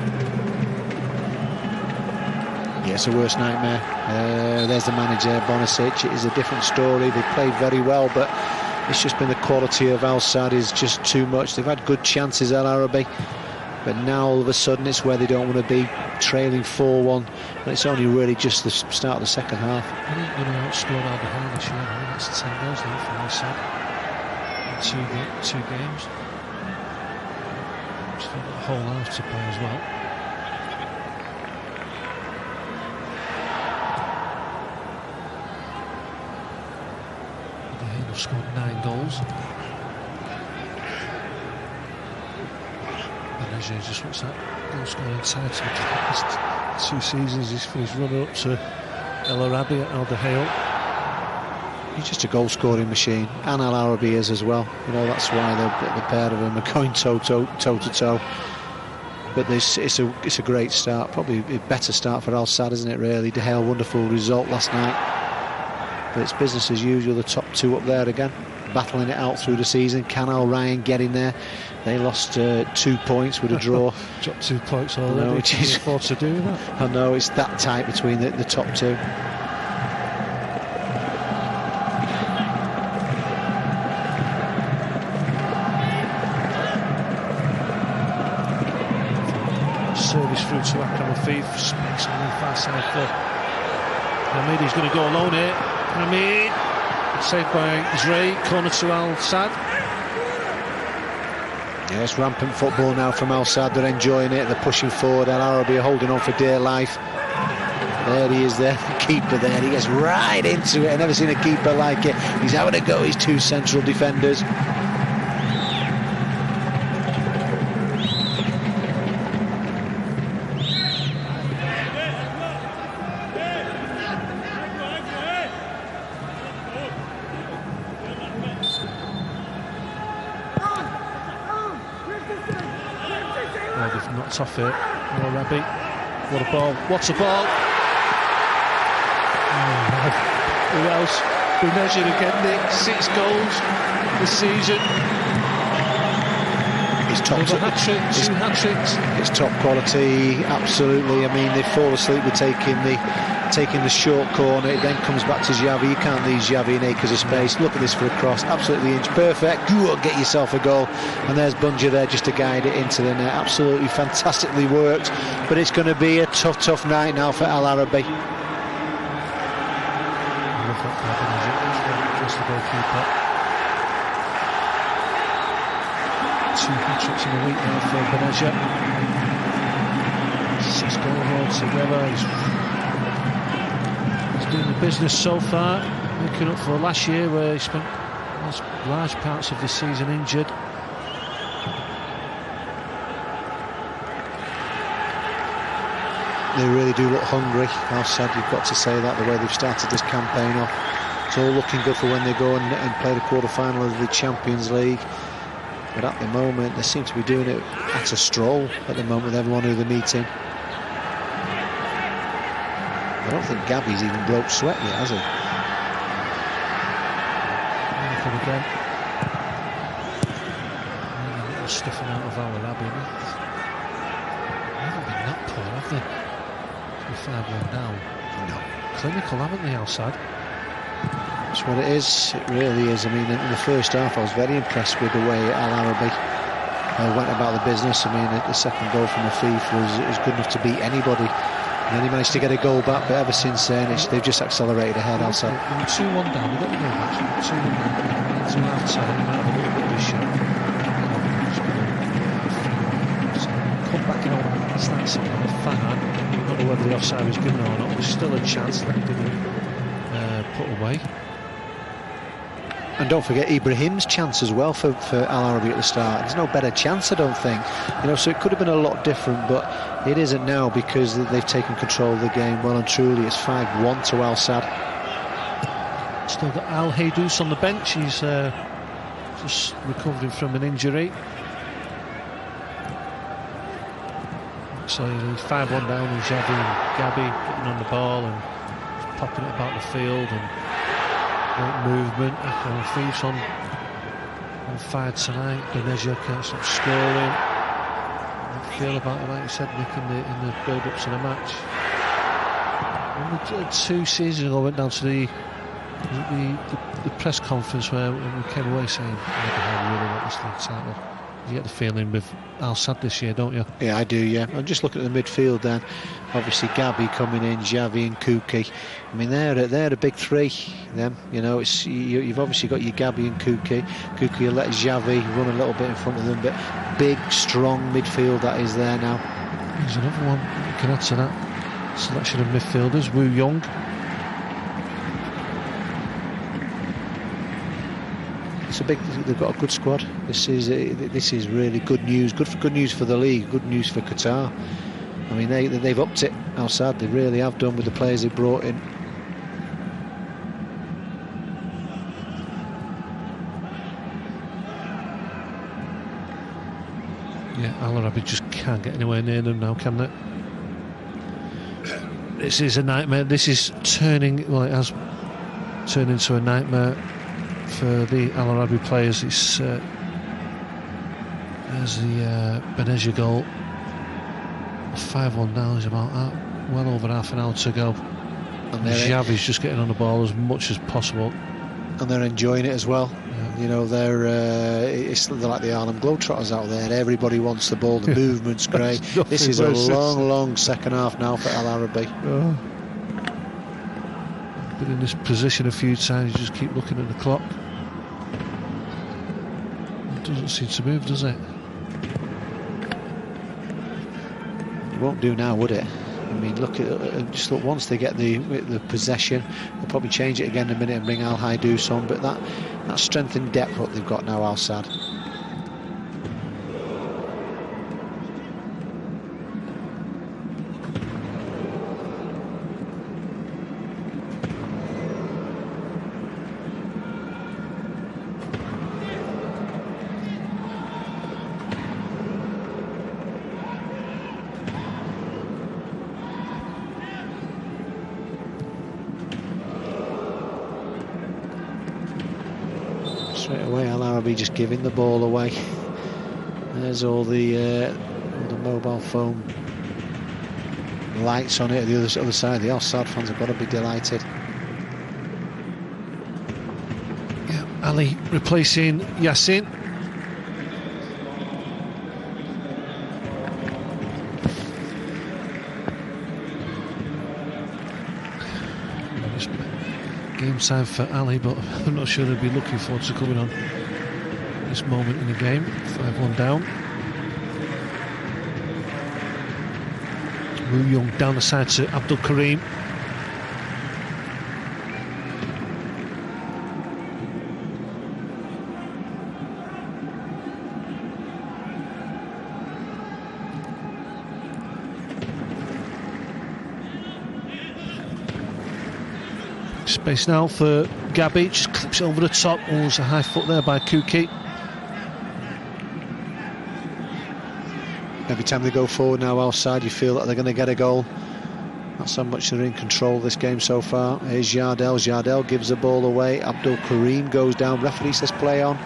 Yeah, it's a worst nightmare. There's the manager, Bonasic. It is a different story. They played very well, but it's just been the quality of Al Sadd is just too much. They've had good chances, Al Arabi, but now all of a sudden it's where they don't want to be, trailing 4-1, and it's only really just the start of the second half. I think they're going to outscore Al behind this year. I think that's 10 goals now for Al Sadd in two games. Still got a whole half to play as well. They've scored 9 goals. And just what's that goal scoring title for the last 2 seasons is for his runner up to El Arabi at Al Dahil. He's just a goal scoring machine, and Al Arabi is as well. You know, that's why the pair of them are going toe to toe. But it's a great start, probably a better start for Al Sadd, isn't it? Really, Dahil, wonderful result last night. But it's business as usual. The top 2 up there again, battling it out through the season. Can Al Ryan get in there? They lost 2 points with a draw. Dropped 2 points already. Which is afford to do that. I know, it's that tight between the top 2. Service through to Akram Afif. Space on the far side for Hamid. He's going to go alone here. Hamid, saved by Dre. Corner to Al Sadd. Yes, rampant football now from Al Sadd. They're enjoying it. They're pushing forward. El Arabi are holding on for dear life. There he is, there, the keeper there. He gets right into it. I've never seen a keeper like it. He's having a go. His 2 central defenders. They've knocked off it. El Arabi. What a ball. What a ball. Oh, who else? We measured again, Nick. 6 goals this season. It's top hat-tricks, 2 hat-tricks. It's top quality, absolutely. I mean, they fall asleep with taking the short corner. It then comes back to Xavi. You can't leave Xavi in acres of space. Look at this for a cross, absolutely inch perfect. Get yourself a goal. And there's Bunja there just to guide it into the net. Absolutely fantastically worked. But it's going to be a tough night now for Al Arabi. Love that just the goalkeeper. 2 hat-tricks in a week now for Benaja. 6 goals altogether. He's doing the business so far, making up for last year where he spent large parts of the season injured. They really do look hungry. Al Sadd, you've got to say that, the way they've started this campaign off. It's all looking good for when they go and play the quarter-final of the Champions League. But at the moment, they seem to be doing it at a stroll at the moment with everyone who they're meeting. I don't think Gabby's even broke sweat yet, has he? Again. A little stuffing out of Al Arabi. They haven't been that poor, have they? To be 5-1 now. No. Clinical, haven't they, Al Sadd? That's what it is. It really is. I mean, in the first half, I was very impressed with the way Al Arabi went about the business. I mean, the second goal from Afif was good enough to beat anybody. And then he managed to get a goal back, but ever since then, they've just accelerated ahead, Al Sadd. 2-1 down, we've got the goal back. 2-1 down, into half-time, might have a little bit of a shot. Come back in on stats again, Fahad. I don't know whether the offside was given or not. There's still a chance that didn't put away. And don't forget Ibrahim's chance as well for Al Arabi at the start. There's no better chance, I don't think. You know, so it could have been a lot different, but it isn't now because they've taken control of the game well and truly. It's 5-1 to Al Sadd. Still got Al Haydous on the bench. He's just recovering from an injury. So he's 5-1 down, and Xavi and Gabi getting on the ball and popping it about the field and great movement. Akram Afif's on fire tonight. Benaja can't stop scoring. How do you feel about it, like you said, Nick, in the build-up to the match? And 2 seasons ago, I went down to the press conference where we came away saying, I really want this league title. You get the feeling with Al Sadd this year, don't you? Yeah, I do, yeah. I'm just looking at the midfield then. Obviously, Gabi coming in, Xavi and Kuki. I mean, they're a big three, them. You know, you've obviously got your Gabi and Kuki. Kuki will let Xavi run a little bit in front of them, but big, strong midfield that is there now. There's another one you can add to that selection of midfielders. Wu Young. They've got a good squad. This is really good news. Good news for the league. Good news for Qatar. I mean, they've upped it. Al Sadd, they really have done with the players they brought in. Yeah, Al Arabi just can't get anywhere near them now, can they? This is a nightmare. This is turning. Well, it has turned into a nightmare for the Al Arabi players. It's there's the Benezia goal. 5-1 now is about well over half an hour to go. And Xavi's just getting on the ball as much as possible. And they're enjoying it as well. Yeah. You know, they're like the Harlem Globetrotters out there. Everybody wants the ball. The movement's great. This is a long second half now for Al Arabi. Oh. Been in this position a few times. You just keep looking at the clock. It doesn't seem to move, does it? It won't do now, would it? I mean, look once they get the possession, they'll probably change it again in a minute and bring Al Haidous on. But that strength and depth what they've got now, Al Sadd. Straight away, Al Arabi just giving the ball away. There's all the mobile phone lights on it at the other side. The Al Sadd fans have got to be delighted. Yeah, Ali replacing Yassin. Game time for Ali, but I'm not sure they'd be looking forward to coming on this moment in the game. 5-1 down. Wu Young down the side to Abdul Karim. Space now for Gabi, just clips it over the top. Oh, there's a high foot there by Kuki. Every time they go forward now outside, you feel that they're going to get a goal. That's how much they're in control of this game so far. Here's Jardel. Jardel gives the ball away. Abdul Karim goes down. Referee says play on.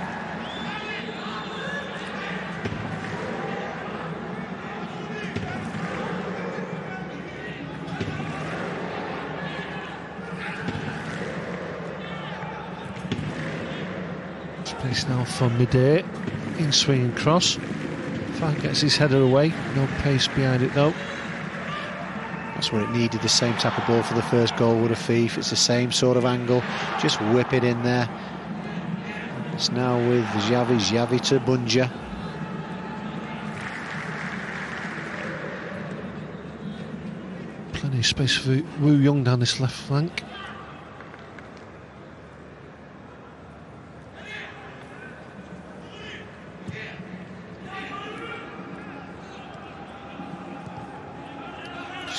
Space now for Midday. In swinging cross. Fine, gets his header away. No pace behind it though. That's what it needed, the same type of ball for the first goal with a Afif. It's the same sort of angle. Just whip it in there. It's now with Xavi to Bunja. Plenty of space for Wu Young down this left flank.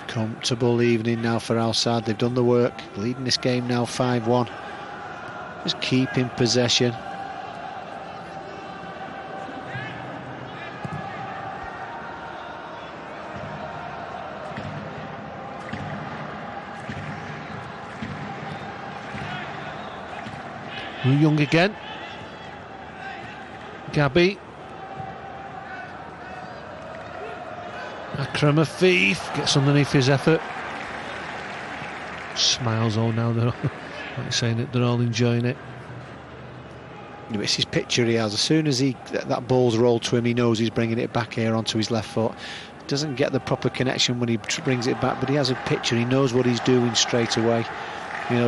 Comfortable evening now for Al Sadd. They've done the work, leading this game now 5-1. Just keeping possession. Wu Young again. Gabi. Akram Afif gets underneath his effort. Smiles all now. They're all, like saying it, they're all enjoying it. It's his picture he has. As soon as that ball's rolled to him, he knows he's bringing it back here onto his left foot. Doesn't get the proper connection when he brings it back, but he has a picture. He knows what he's doing straight away.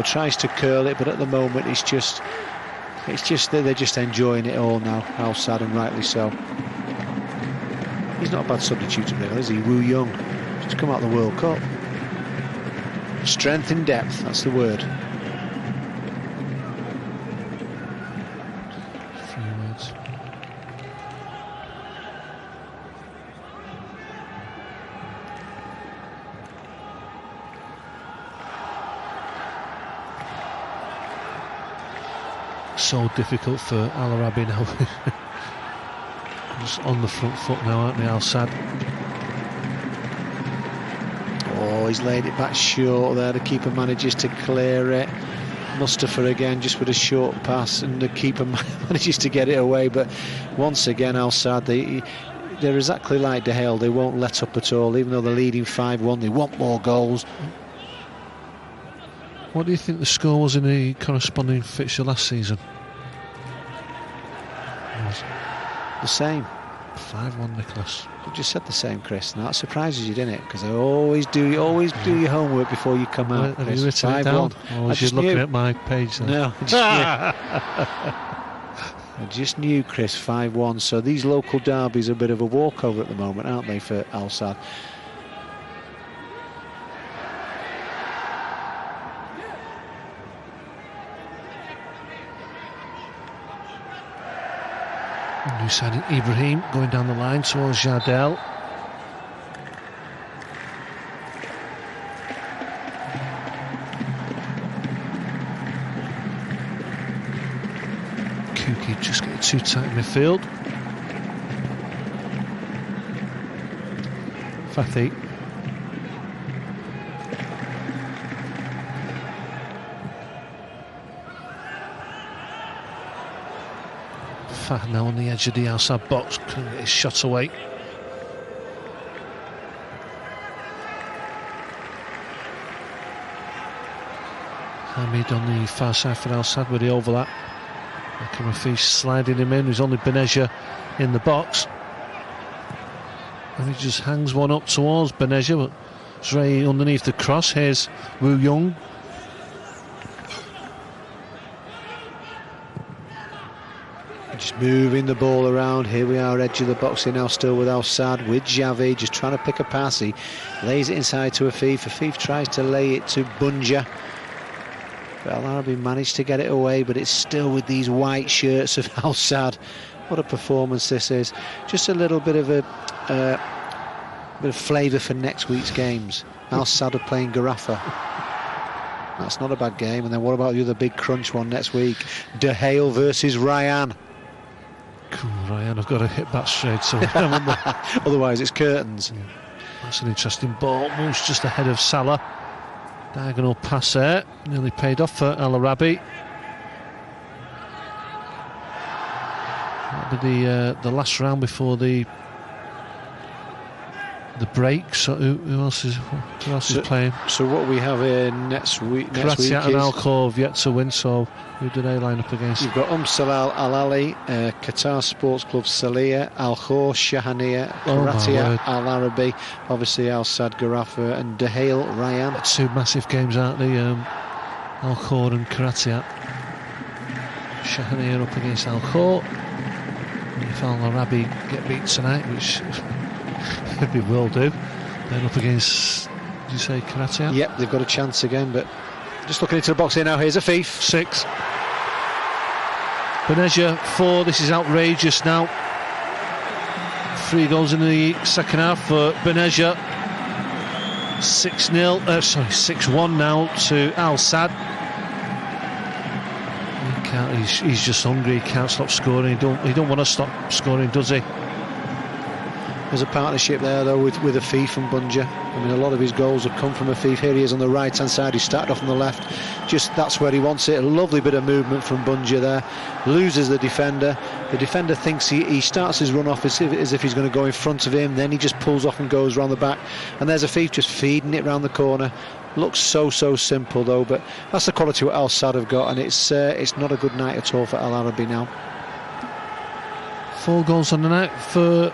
Tries to curl it, but at the moment it's just they're just enjoying it all now. Al Sadd, and rightly so. He's not a bad substitute to Real, is he? Woo Young, just come out of the World Cup. Strength in depth, that's the word. So difficult for Al Arabi now. Just on the front foot now, aren't they, Al Sadd? Oh, he's laid it back short there. The keeper manages to clear it. Mustafa again, just with a short pass, and the keeper manages to get it away. But once again, Al Sadd, they're exactly like De Gea. They won't let up at all, even though they're leading 5-1. They want more goals. What do you think the score was in the corresponding fixture last season? The same. 5-1, Nicholas. You just said the same, Chris. Now that surprises you, didn't it? Because you always do your homework before you come out. Have you written it down? Or was you looking at my page then? No, I just knew, Chris, 5-1. So these local derbies are a bit of a walkover at the moment, aren't they, for Al Sadd? New signing Ibrahim going down the line towards Jardel. Kuki just getting too tight in midfield. Fathi. Now on the edge of the outside box, couldn't get his shot away. Hamid on the far side for Al Sadd with the overlap. Akamafi sliding him in. There's only Benezia in the box, and he just hangs one up towards Benezia, but it's right underneath the cross. Here's Woo Young. Just moving the ball around. Here we are, edge of the box here now, still with Al Sadd, with Javi, just trying to pick a pass. He lays it inside to Afif. Afif tries to lay it to Bunja. But Al Arabi managed to get it away, but it's still with these white shirts of Al Sadd. What a performance this is. Just a little bit of flavour for next week's games. Al Sadd are playing Garafa. That's not a bad game. And then what about the other big crunch one next week? De Gea versus Ryan. Cool, Ryan, I've got to hit that straight, so otherwise it's curtains. Yeah. That's an interesting ball. Moves just ahead of Salah. Diagonal pass there, nearly paid off for Al Arabi. That'll be the last round before the break. So who else is playing? So what we have here next week? Karatia and Al-Khor yet to win. So who do they line up against? You've got Salal Al Ali, Qatar Sports Club Salih, Al-Khor Shahania, Karatia Al Arabi, obviously Al Sadd Garafa, and De Gea Ryan. Two massive games, aren't they? Al-Khor and Karatia. Shahania up against Al-Khor. If Al Arabi get beat tonight, which they will do, then up against, did you say Karatia? Yep, they've got a chance again, but just looking into the box here now. Here's Afif. 6. Benezia 4. This is outrageous now. 3 goals in the second half for Benezia. 6-1 now to Al Sadd. He's just hungry. He can't stop scoring. He don't want to stop scoring, does he? There's a partnership there though with Afif and Bunja. I mean, a lot of his goals have come from Afif. Here he is on the right hand side. He started off on the left. Just that's where he wants it. A lovely bit of movement from Bunja there. Loses the defender. The defender thinks he starts his run off as if he's going to go in front of him. Then he just pulls off and goes round the back. And there's Afif just feeding it round the corner. Looks so simple though, but that's the quality what Al Sadd have got, and it's not a good night at all for Al Arabi now. 4 goals on the night for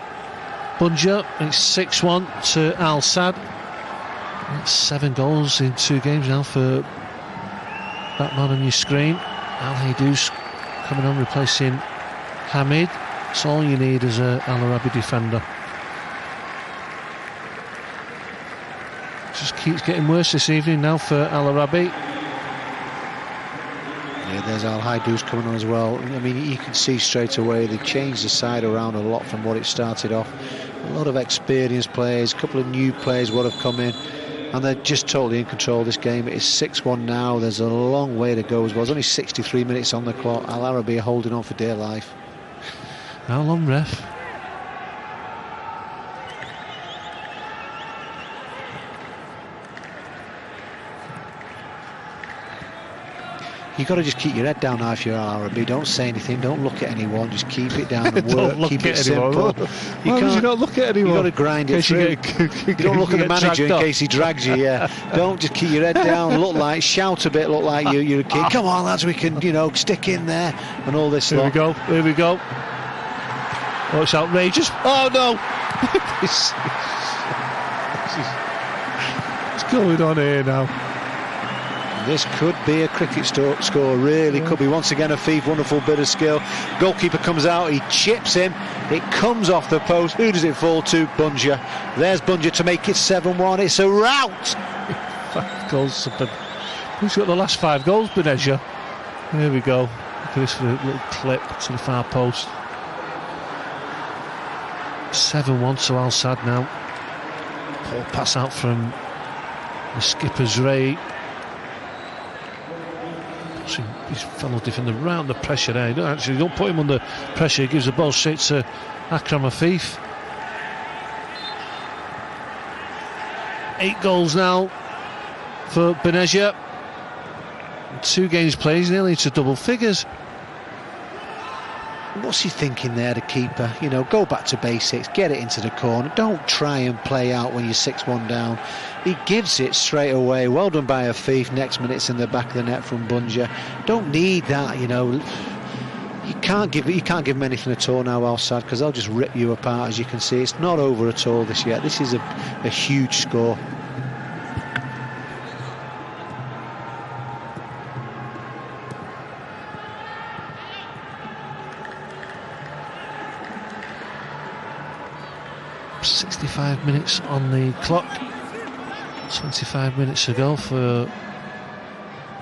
Bunja. It's 6-1 to Al Sadd. That's 7 goals in 2 games now for that man on your screen. Al Haydous coming on, replacing Hamid. That's all you need as a Al Arabi defender. Just keeps getting worse this evening now for Al Arabi. Yeah, there's Al Haydous coming on as well. I mean, you can see straight away they changed the side around a lot from what it started off. A lot of experienced players, a couple of new players what have come in, and they're just totally in control of this game. It is 6-1 now. There's a long way to go as well. There's only 63 minutes on the clock. Al Arabi are holding on for dear life. How long, ref? You've got to just keep your head down now if you're Al Arabi. Don't say anything, don't look at anyone, just keep it down and work, keep it simple. Why would you not look at anyone? You've got to grind it through. You don't look at the manager in case he drags you, yeah. Don't, just keep your head down, shout a bit, look like you're a kid. Come on lads, we can, stick in there and all this Here we go. Oh, it's outrageous. Oh no! What's going on here now? This could be a cricket score, really could be. Once again, a Afif, wonderful bit of skill. Goalkeeper comes out, he chips him, it comes off the post. Who does it fall to? Bunja. There's Bunja to make it 7-1. It's a rout. 5 goals. Who's got the last 5 goals? Benesia. There we go. Look at this little clip to the far post. 7-1 to Al Sadd now. Poor pass out from the skipper's Ray. His fellow defender round the pressure there. Don't put him under pressure. He gives the ball straight to Akram Afif. 8 goals now for Benesia. 2 games played, he's nearly into double figures. What's he thinking there, the keeper? Go back to basics, get it into the corner. Don't try and play out when you're 6-1 down. He gives it straight away. Well done by Afif. Next minute's in the back of the net from Bunja. Don't need that, You can't give him anything at all now, Al Sadd, because they'll just rip you apart. As you can see, it's not over at all this yet. This is a huge score. .5 minutes on the clock. 25 minutes ago for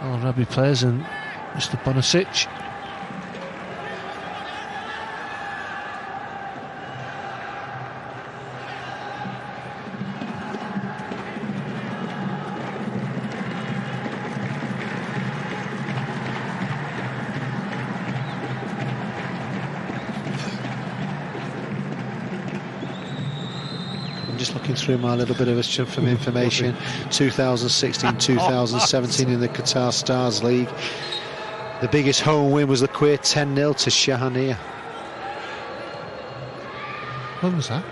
Al Arabi players and Mr. Bonasic. Just looking through my little bit of information. 2016-2017 in the Qatar Stars League. The biggest home win was the Queer 10-0 to Shahania. When was that?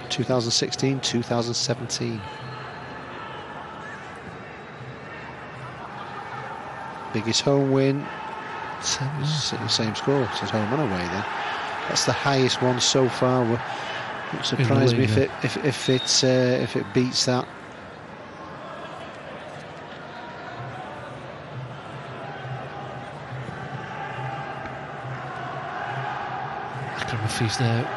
2016-2017. Biggest home win. The same score. It says home and away then. That's the highest one so far. Wouldn't surprise me if it beats that. Akram Afif there.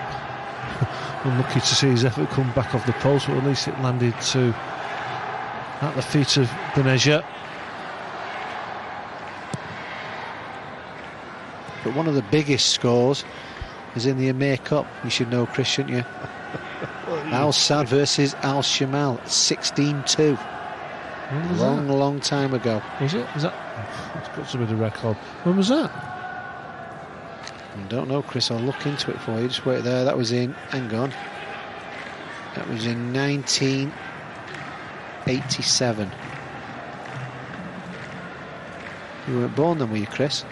Unlucky to see his effort come back off the post, but at least it landed at the feet of Benesia. But one of the biggest scores is in the Emir Cup. You should know, Chris, shouldn't you? Al Sadd versus Al Shamal, 16-2. Long time ago. Was it? Is that? It's got to be the record. When was that? I don't know, Chris. I'll look into it for you. Just wait there. That was in. Hang on. That was in 1987. You weren't born then, were you, Chris?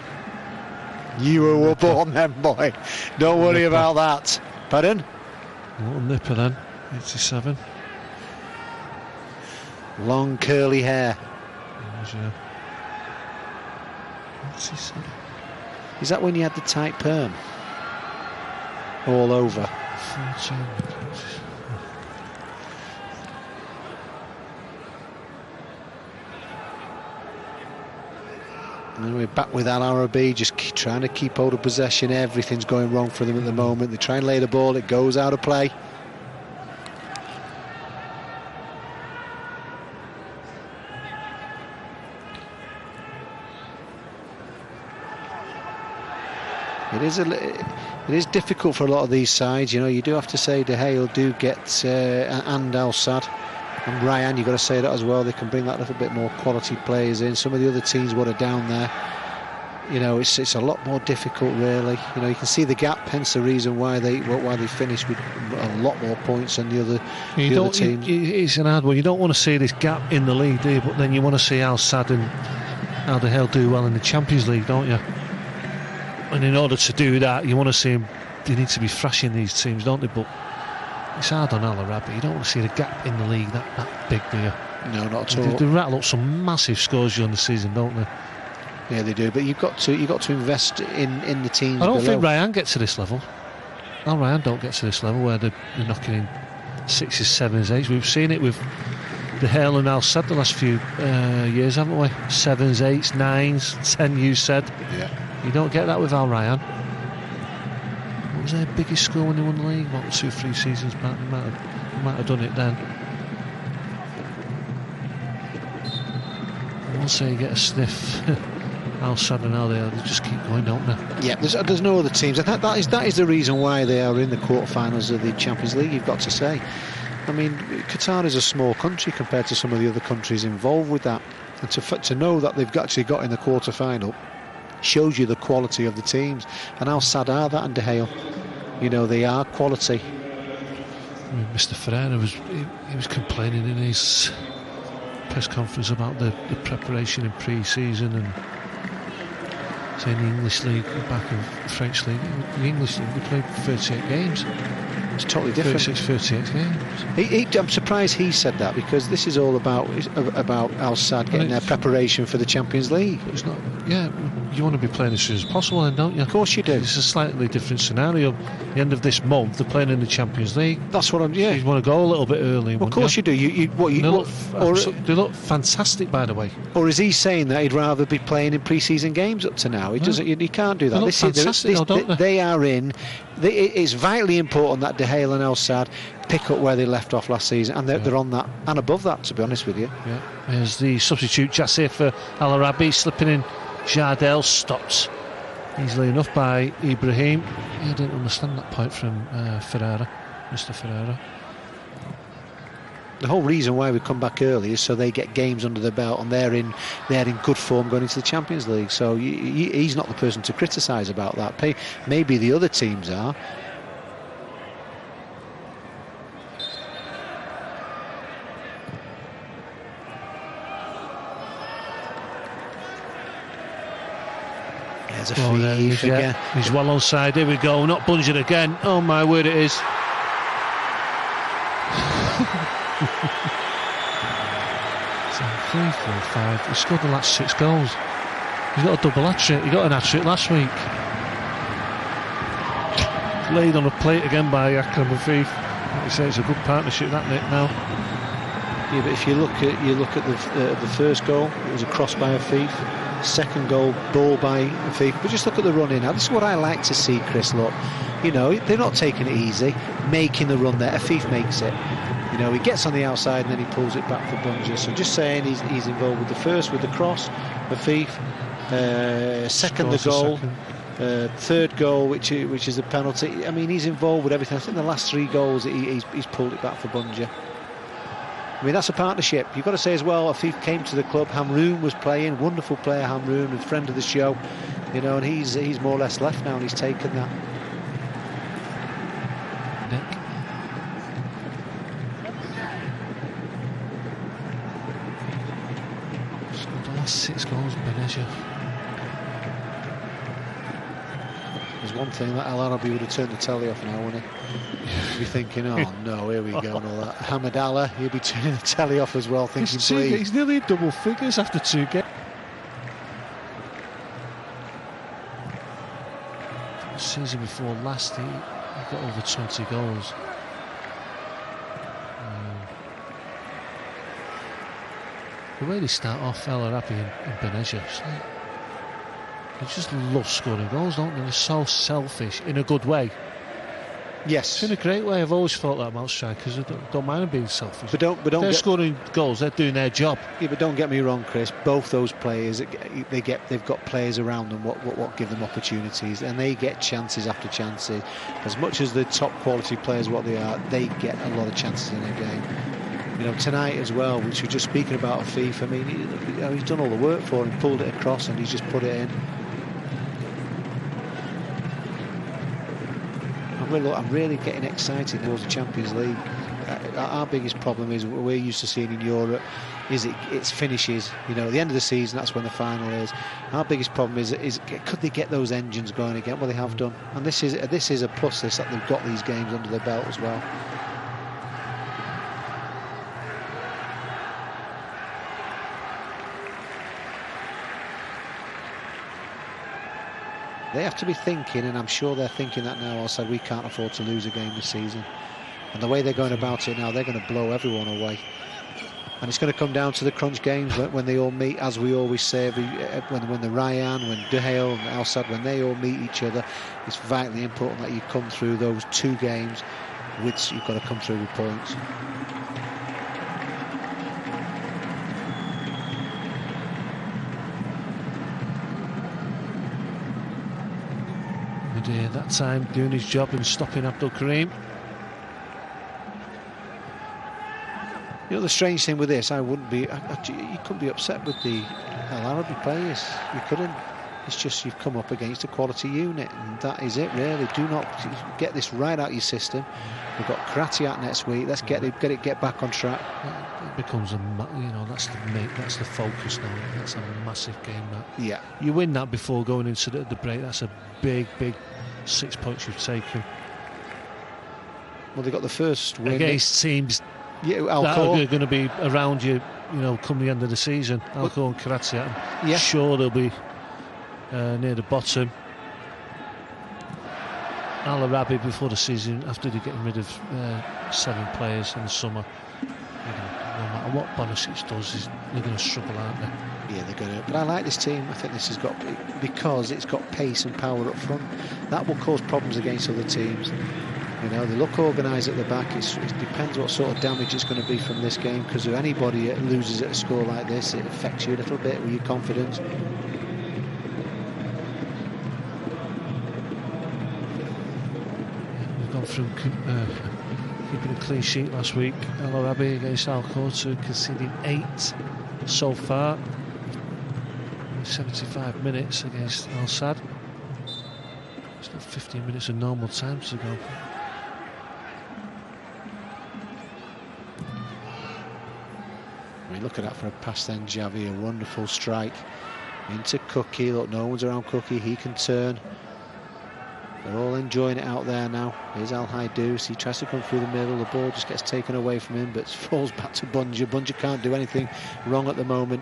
You were born then, boy. Don't worry about that. Pardon? What a nipper then. 87. Long curly hair. Yeah. 87. Is that when you had the tight perm? all over. 14. And we're back with Al Arabi, just trying to keep hold of possession. Everything's going wrong for them at the moment. They try and lay the ball, it goes out of play. It is difficult for a lot of these sides. You know, you do have to say De Gea do get and Al Sadd and Ryan. You've got to say that as well. They can bring that little bit more quality players in. Some of the other teams what are down there, you know, it's a lot more difficult, really. You know, you can see the gap. Hence the reason why they finished with a lot more points than the other teams. It's an hard one. You don't want to see this gap in the league, do you? But then you want to see Al Sadd and Al De Gea do well in the Champions League, don't you? And in order to do that, you want to see them. They need to be thrashing these teams, don't they? But it's hard on Al Arabi. You don't want to see the gap in the league that big, do you? No, not at all. They rattle up some massive scores during the season, don't they? Yeah, they do. But you've got to invest in the teams. I don't below. think Ryan gets to this level. Al Ryan don't get to this level where they're knocking in 6s, 7s, 8s. We've seen it with De Gea and Al Sadd the last few years, haven't we? 7s, 8s, 9s, 10. You said. Yeah. You don't get that with Al Ryan. What was their biggest score when they won the league? About 2-3 seasons back. They might have done it then. Once they get a sniff, Al Sadd and Al they just keep going, don't they? Yeah, there's no other teams. That is the reason why they are in the quarterfinals of the Champions League. You've got to say. I mean, Qatar is a small country compared to some of the other countries involved with that, and to know that they've actually got in the quarterfinal shows you the quality of the teams. And Al Sadd are that, and De Gea, you know, they are quality. I mean, Mr. Ferreira was complaining in his press conference about the preparation in pre-season and saying the English League back in French League. The English League, they played 38 games. It's totally different. 38 games. I'm surprised he said that, because this is all about Al Sadd getting their preparation for the Champions League. It's not. Yeah, you want to be playing as soon as possible, then, don't you? Of course you do. It's a slightly different scenario. At the end of this month, they're playing in the Champions League. That's what I'm. Yeah. You want to go a little bit early. Well, of course you do. They look fantastic, by the way. Or is he saying that he'd rather be playing in pre-season games up to now? He doesn't. He can't do that. They look fantastic, don't they? They are in. It's vitally important that De Gea and El Sadd pick up where they left off last season, and they're on that and above that, to be honest with you. Yeah. There's the substitute Jassir for Al Arabi, slipping in. Jardel stopped easily enough by Ibrahim. Yeah, I didn't understand that point from Ferreira, Mr. Ferreira. The whole reason why we come back early is so they get games under their belt, and they're in good form going into the Champions League. So he's not the person to criticise about that. Maybe the other teams are. There's a free again. He's well onside. Here we go. Not Bunja again. Oh my word, it is. 3, 4, 5. He scored the last 6 goals. He's got a double hat-trick. He got an hat-trick last week. Laid on a plate again by Akram Afif. Like you say, it's a good partnership, that, Nick, now. Yeah, but if you look at the first goal, it was a cross by Afif. Second goal, ball by Afif. But just look at the run in. Now, this is what I like to see, Chris. Look, you know, they're not taking it easy, making the run there. Afif makes it. You know, he gets on the outside and then he pulls it back for Bunja. So just saying, he's involved with the first, with the cross, Afif. Second, the goal. Third goal, which is a penalty. I mean, he's involved with everything. I think the last 3 goals, he's pulled it back for Bunja. I mean, that's a partnership. You've got to say as well, Afif came to the club. Hamroun was playing, wonderful player, Hamroun, a friend of the show. You know, and he's more or less left now, and he's taken that. Nick. Scored the last 6 goals, Benezia. There's one thing that Al Arabi would have turned the telly off now, wouldn't he? He'd be thinking, oh no, here we go, and all that. Hamad Allah, he'll be turning the telly off as well, thinking, please. He's nearly double figures after 2 games. Season before last, He's got over 20 goals. The way they start off, El Arabi and Benaja, they just love scoring goals, don't they? They're so selfish in a good way. Yes, it's in a great way. I've always thought that about strikers. I don't mind them being selfish. But don't they're scoring goals. They're doing their job. Yeah, but don't get me wrong, Chris. Both those players, they've got players around them what give them opportunities, and they get chances after chances. As much as the top quality players, what they are, they get a lot of chances in a game. You know, tonight as well, which we're just speaking about FIFA. I mean, he's done all the work for him, pulled it across, and he's just put it in. I'm really getting excited towards the Champions League. Our biggest problem is what we're used to seeing in Europe is it's finishes. You know, at the end of the season, that's when the final is. Our biggest problem is could they get those engines going again? Well, they have done, and this is a plus. That they've got these games under their belt as well. They have to be thinking, and I'm sure they're thinking that now. Also, we can't afford to lose a game this season. And the way they're going about it now, they're going to blow everyone away. And it's going to come down to the crunch games when they all meet, as we always say, when the Ryan, when De Gea and Al Sadd, when they all meet each other, it's vitally important that you come through those two games, which you've got to come through with points. That time doing his job and stopping Abdul Karim. You know, the strange thing with this, you couldn't be upset with the El Arabi players. You couldn't. It's just you've come up against a quality unit, and that is it really. Do not get this right out your system. We've got Karate out next week. Let's get back on track. It becomes that's the focus now. That's a massive game. That you win that before going into the break. That's a big 6 points you've taken. Well, they got the first win against teams that are going to be around you. You know, come the end of the season. Alcohol and Karate. Sure, they'll be near the bottom. Al Arabi before the season, after they're getting rid of 7 players in the summer, you know, no matter what Bonucci does, they're going to struggle, aren't they? Yeah, they're going to. But I like this team. I think this has got, because it's got pace and power up front, that will cause problems against other teams. You know, they look organised at the back. It depends what sort of damage it's going to be from this game, because if anybody loses at a score like this, it affects you a little bit with your confidence. From keeping a clean sheet last week, El Arabi against Alcohol, to conceding 8 so far in 75 minutes against Al Sadd. It's got 15 minutes of normal time to go. I mean, look at that for a pass then, Javi, a wonderful strike into Cookie. Look, no one's around Cookie, he can turn. They're all enjoying it out there now. Here's Al Haidous. He tries to come through the middle. The ball just gets taken away from him, but falls back to Bunja. Bunja can't do anything wrong at the moment.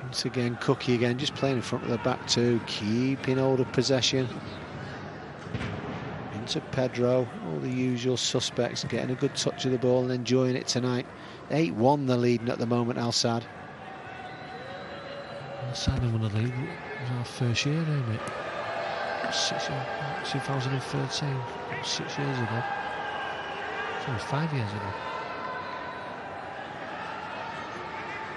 Once again, Cookie again, just playing in front of the back two, keeping hold of possession. Into Pedro, all the usual suspects, getting a good touch of the ball and enjoying it tonight. 8-1 they're leading at the moment, Al Sadd. Al Sadd won the league. It was our first year, isn't it? 2013, 6 years ago. So it was 5 years ago.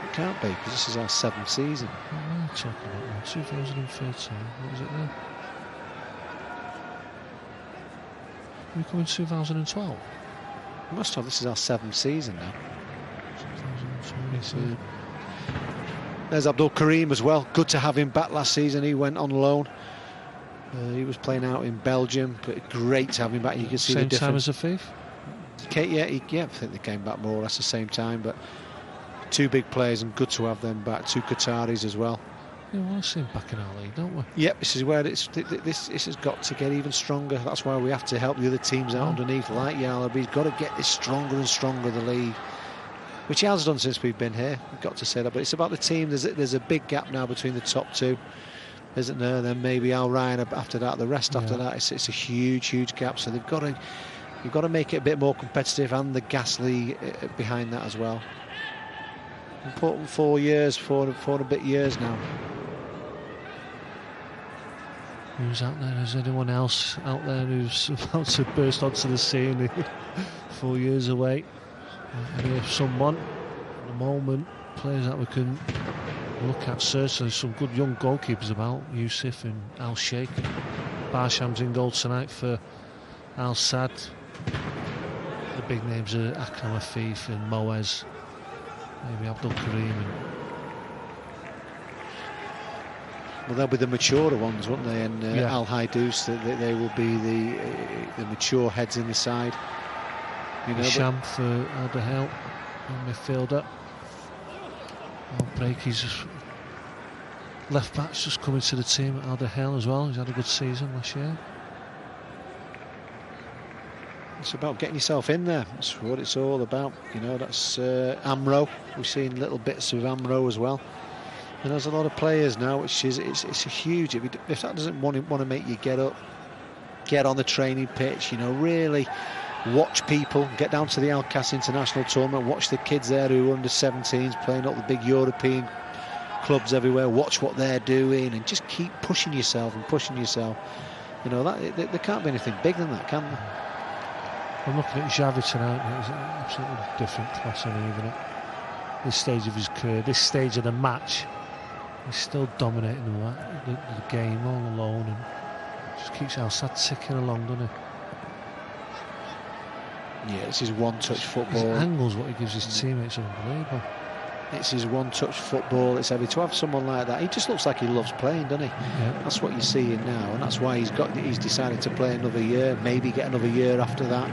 It can't be, because this is our 7th season. What am I talking about now? 2013, what was it then? We come in 2012. We must have, this is our 7th season now. 2012. There's Abdul Karim as well. Good to have him back last season. He went on loan. He was playing out in Belgium, but great to have him back. You can see the difference. Same time as Afif? Yeah, I think they came back more or less the same time, but two big players and good to have them back. Two Qataris as well. We want to see him back in our league, don't we? Yep, this is where this has got to get even stronger. That's why we have to help the other teams out underneath, like Arabi. He's got to get this stronger and stronger, the league, which he has done since we've been here. We've got to say that, but it's about the team. There's a big gap now between the top two, isn't there? Then maybe Al Ryan after that. The rest after that, it's a huge gap. So you've got to make it a bit more competitive, and the Gasly behind that as well. Important 4 years, four and a bit years now. Who's out there? Is anyone else out there who's about to burst onto the scene 4 years away? We have someone at the moment, players that we can look at. Certainly some good young goalkeepers about, Yusuf and Al Sheikh. Barsham's in goal tonight for Al Sadd. The big names are Akram Afif and Moez, maybe Abdul Karim. Well, they'll be the maturer ones, won't they? And Al Haidous, they will be the mature heads in the side. You know, Sham for Alderhill, midfielder. Breaky's left back's just coming to the team at Alderhill as well. He's had a good season last year. It's about getting yourself in there. That's what it's all about. You know, that's Amro. We've seen little bits of Amro as well. And there's a lot of players now, which is it's a huge. If that doesn't want to make you get up, get on the training pitch, you know, really watch people, get down to the Alcas International Tournament, watch the kids there who are under 17s playing up the big European clubs everywhere, watch what they're doing, and just keep pushing yourself and pushing yourself. You know, that there can't be anything bigger than that, can there? I'm looking at Xavi tonight. He's an absolutely different class on even at this stage of his career, this stage of the match. He's still dominating the game all alone, and just keeps Al Sadd ticking along, doesn't he? Yeah, it's his one-touch football. His angles, what he gives his teammates, are unbelievable. It's his one-touch football. It's heavy to have someone like that. He just looks like he loves playing, doesn't he? Yeah. That's what you're seeing now, and that's why he's decided to play another year, maybe get another year after that.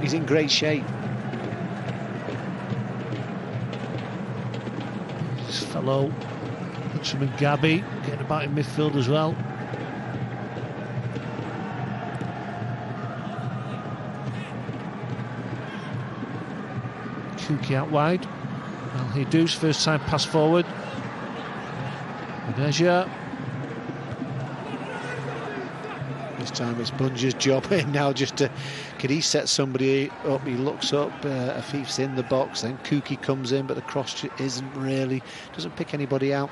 He's in great shape. His fellow countryman Gabby getting about in midfield as well. Kuki out wide. Al Haidous, first time pass forward. Medeja. This time it's Bunja's job now just to, could he set somebody up? He looks up, Afif's in the box, then Kuki comes in, but the cross doesn't pick anybody out.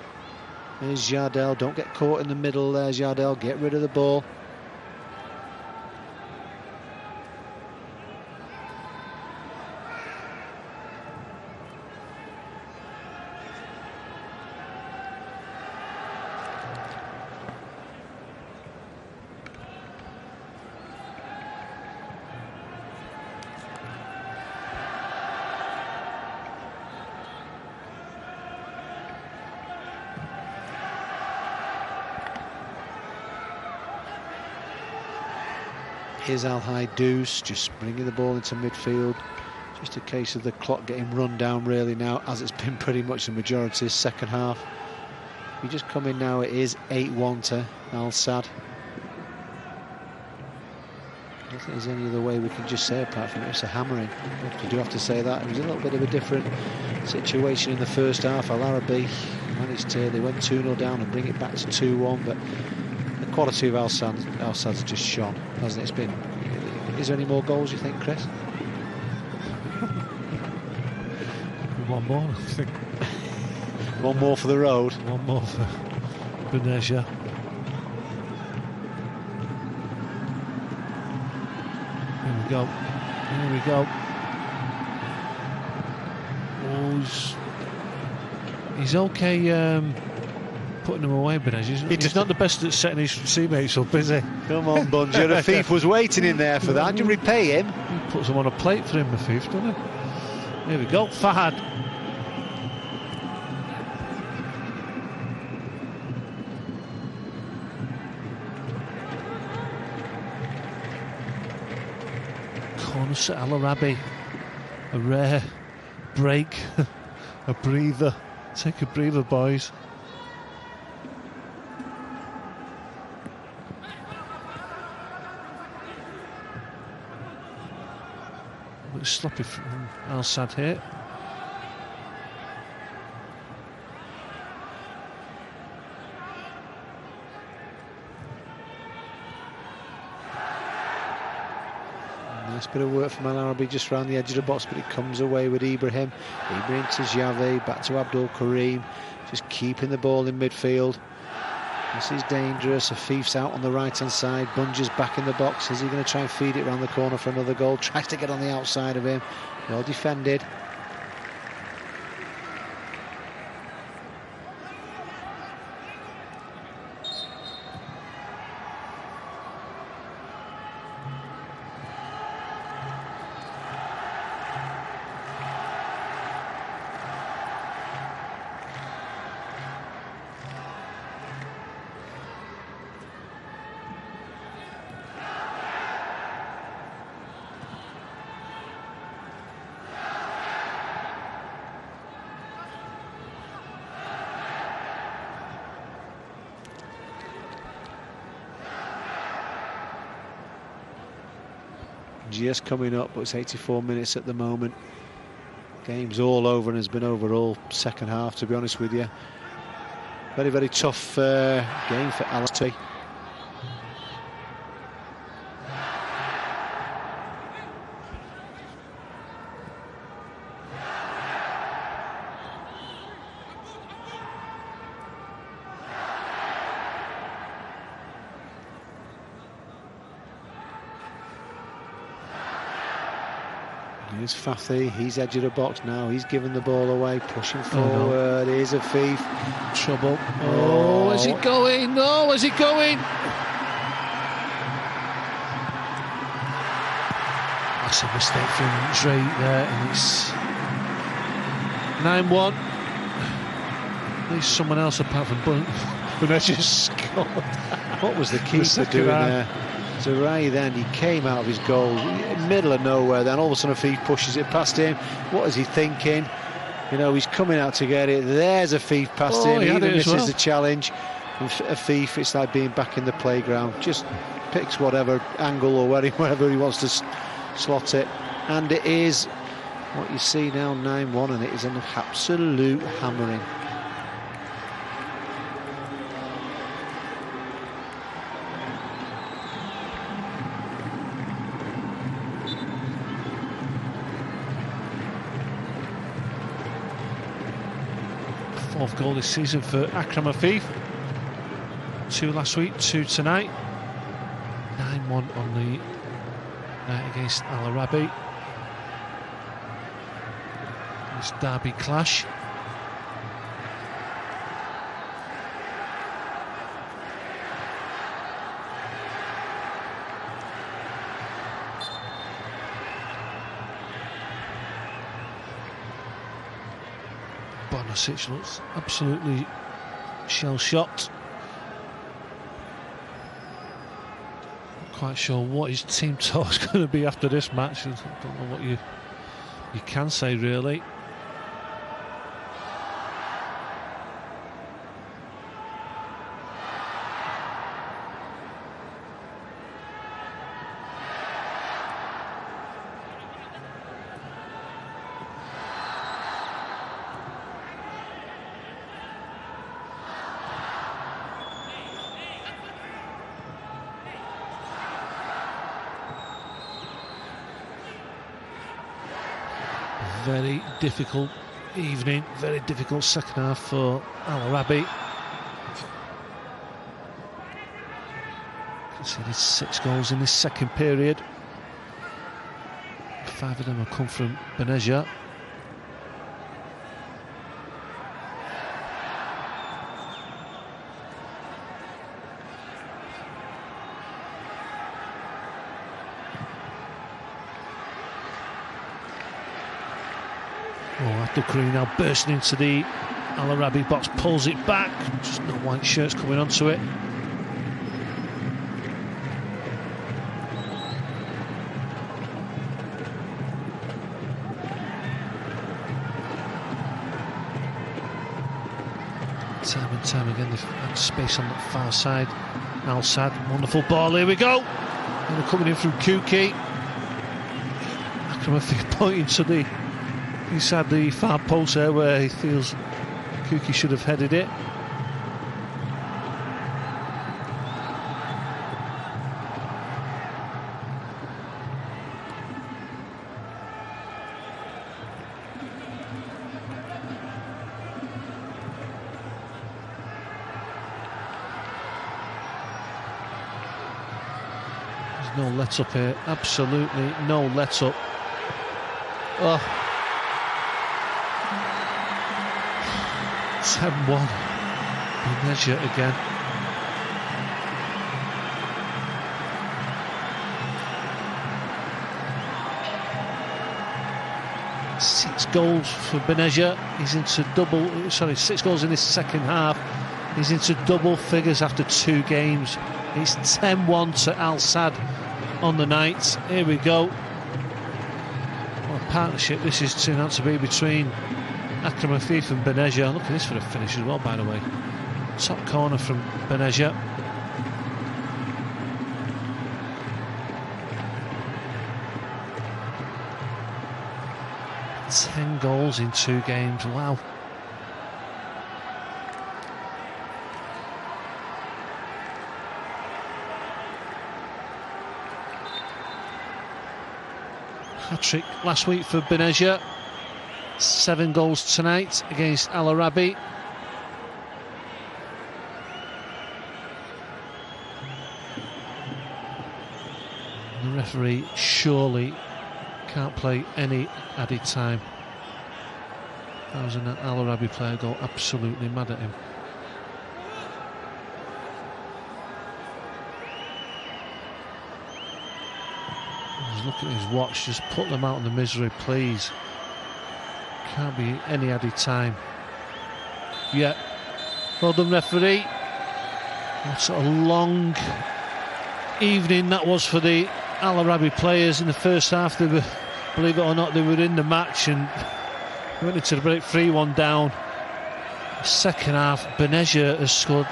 There's Jardel, don't get caught in the middle there, Jardel, get rid of the ball. Here's Al Haidous just bringing the ball into midfield. Just a case of the clock getting run down really now, as it's been pretty much the majority of the second half. We just come in now, it is 8-1 to Al Sadd. I don't think there's any other way we can just say apart from it's a hammering. You do have to say that. It was a little bit of a different situation in the first half. Al Arabi managed to, they went 2-0 down and bring it back to 2-1, but the quality of Al Sadd's just shone, hasn't it? It's been. Is there any more goals, you think, Chris? One more, I think. One more for the road. One more for Benesia. Here we go. Here we go. Oh, he's okay. Putting him away, but he's not the best at setting his teammates up, is he? Come on, Bunja. Afif was waiting in there for that. Did you repay him? He puts him on a plate for him, Afif, doesn't he? Here we go, Fahad. Corner to Al Arabi. A rare break. A breather. Take a breather, boys. A bit sloppy from Al Sadd here. Nice bit of work from Al Arabi just around the edge of the box, but it comes away with Ibrahim. Ibrahim to Xavi, back to Abdul Karim, just keeping the ball in midfield. This is dangerous. Afif's out on the right hand side. Bunja's back in the box. Is he going to try and feed it around the corner for another goal? Tries to get on the outside of him. Well defended. Just coming up, but it's 84 minutes at the moment. Game's all over and has been over all second half, to be honest with you. Very, very tough game for Al Arabi. Here's Fathi, he's edge of the box now, he's giving the ball away, pushing forward. Here's Afif. Trouble. Oh, is he going? No, is he going? That's a mistake from Dre there, and it's 9-1. At least someone else apart from Boneja scored. What was the keeper doing there? Ray then, he came out of his goal, middle of nowhere, then all of a sudden Afif pushes it past him. What is he thinking? You know, he's coming out to get it. There's Afif past him, he even misses the challenge. And Afif, it's like being back in the playground, just picks whatever angle or wherever he wants to slot it. And it is what you see now, 9-1, and it is an absolute hammering. Fourth goal this season for Akram Afif. 2 last week, 2 tonight. 9-1 on the night against Al Arabi. This derby clash. Bonasic looks absolutely shell-shocked. Not quite sure what his team talk is going to be after this match. I don't know what you can say, really. Very difficult evening, very difficult second half for Al Arabi. Conceded 6 goals in this second period. 5 of them have come from Boneja. Abdul Karim now bursting into the Al Arabi box, pulls it back, just no white shirts coming onto it. Time again, they've had space on that far side. Al Sadd, wonderful ball, here we go. And they're coming in from Kuki. Akram Afif pointing to the inside the far post there where he feels Kuki should have headed it. No let up here, absolutely no let up. Oh. 10-1. Benezia again. Six goals for Benezia. He's into six goals in this second half. He's into double figures after 2 games. It's 10-1 to Al Sadd on the night. Here we go. What a partnership this is turning out to be between Akram Afif and Benezia. Look at this for a finish as well, by the way. Top corner from Benezia. Ten goals in 2 games. Wow. Hat-trick last week for Benezia. 7 goals tonight against Al Arabi. The referee surely can't play any added time. That was an Al Arabi player go absolutely mad at him. He's looking at his watch, just put them out in the misery, please. Can't be any added time. Yeah, well done, referee. What a long evening that was for the Al Arabi players. In the first half, they were, believe it or not, they were in the match and went into the break 3-1 down. Second half, Benezia has scored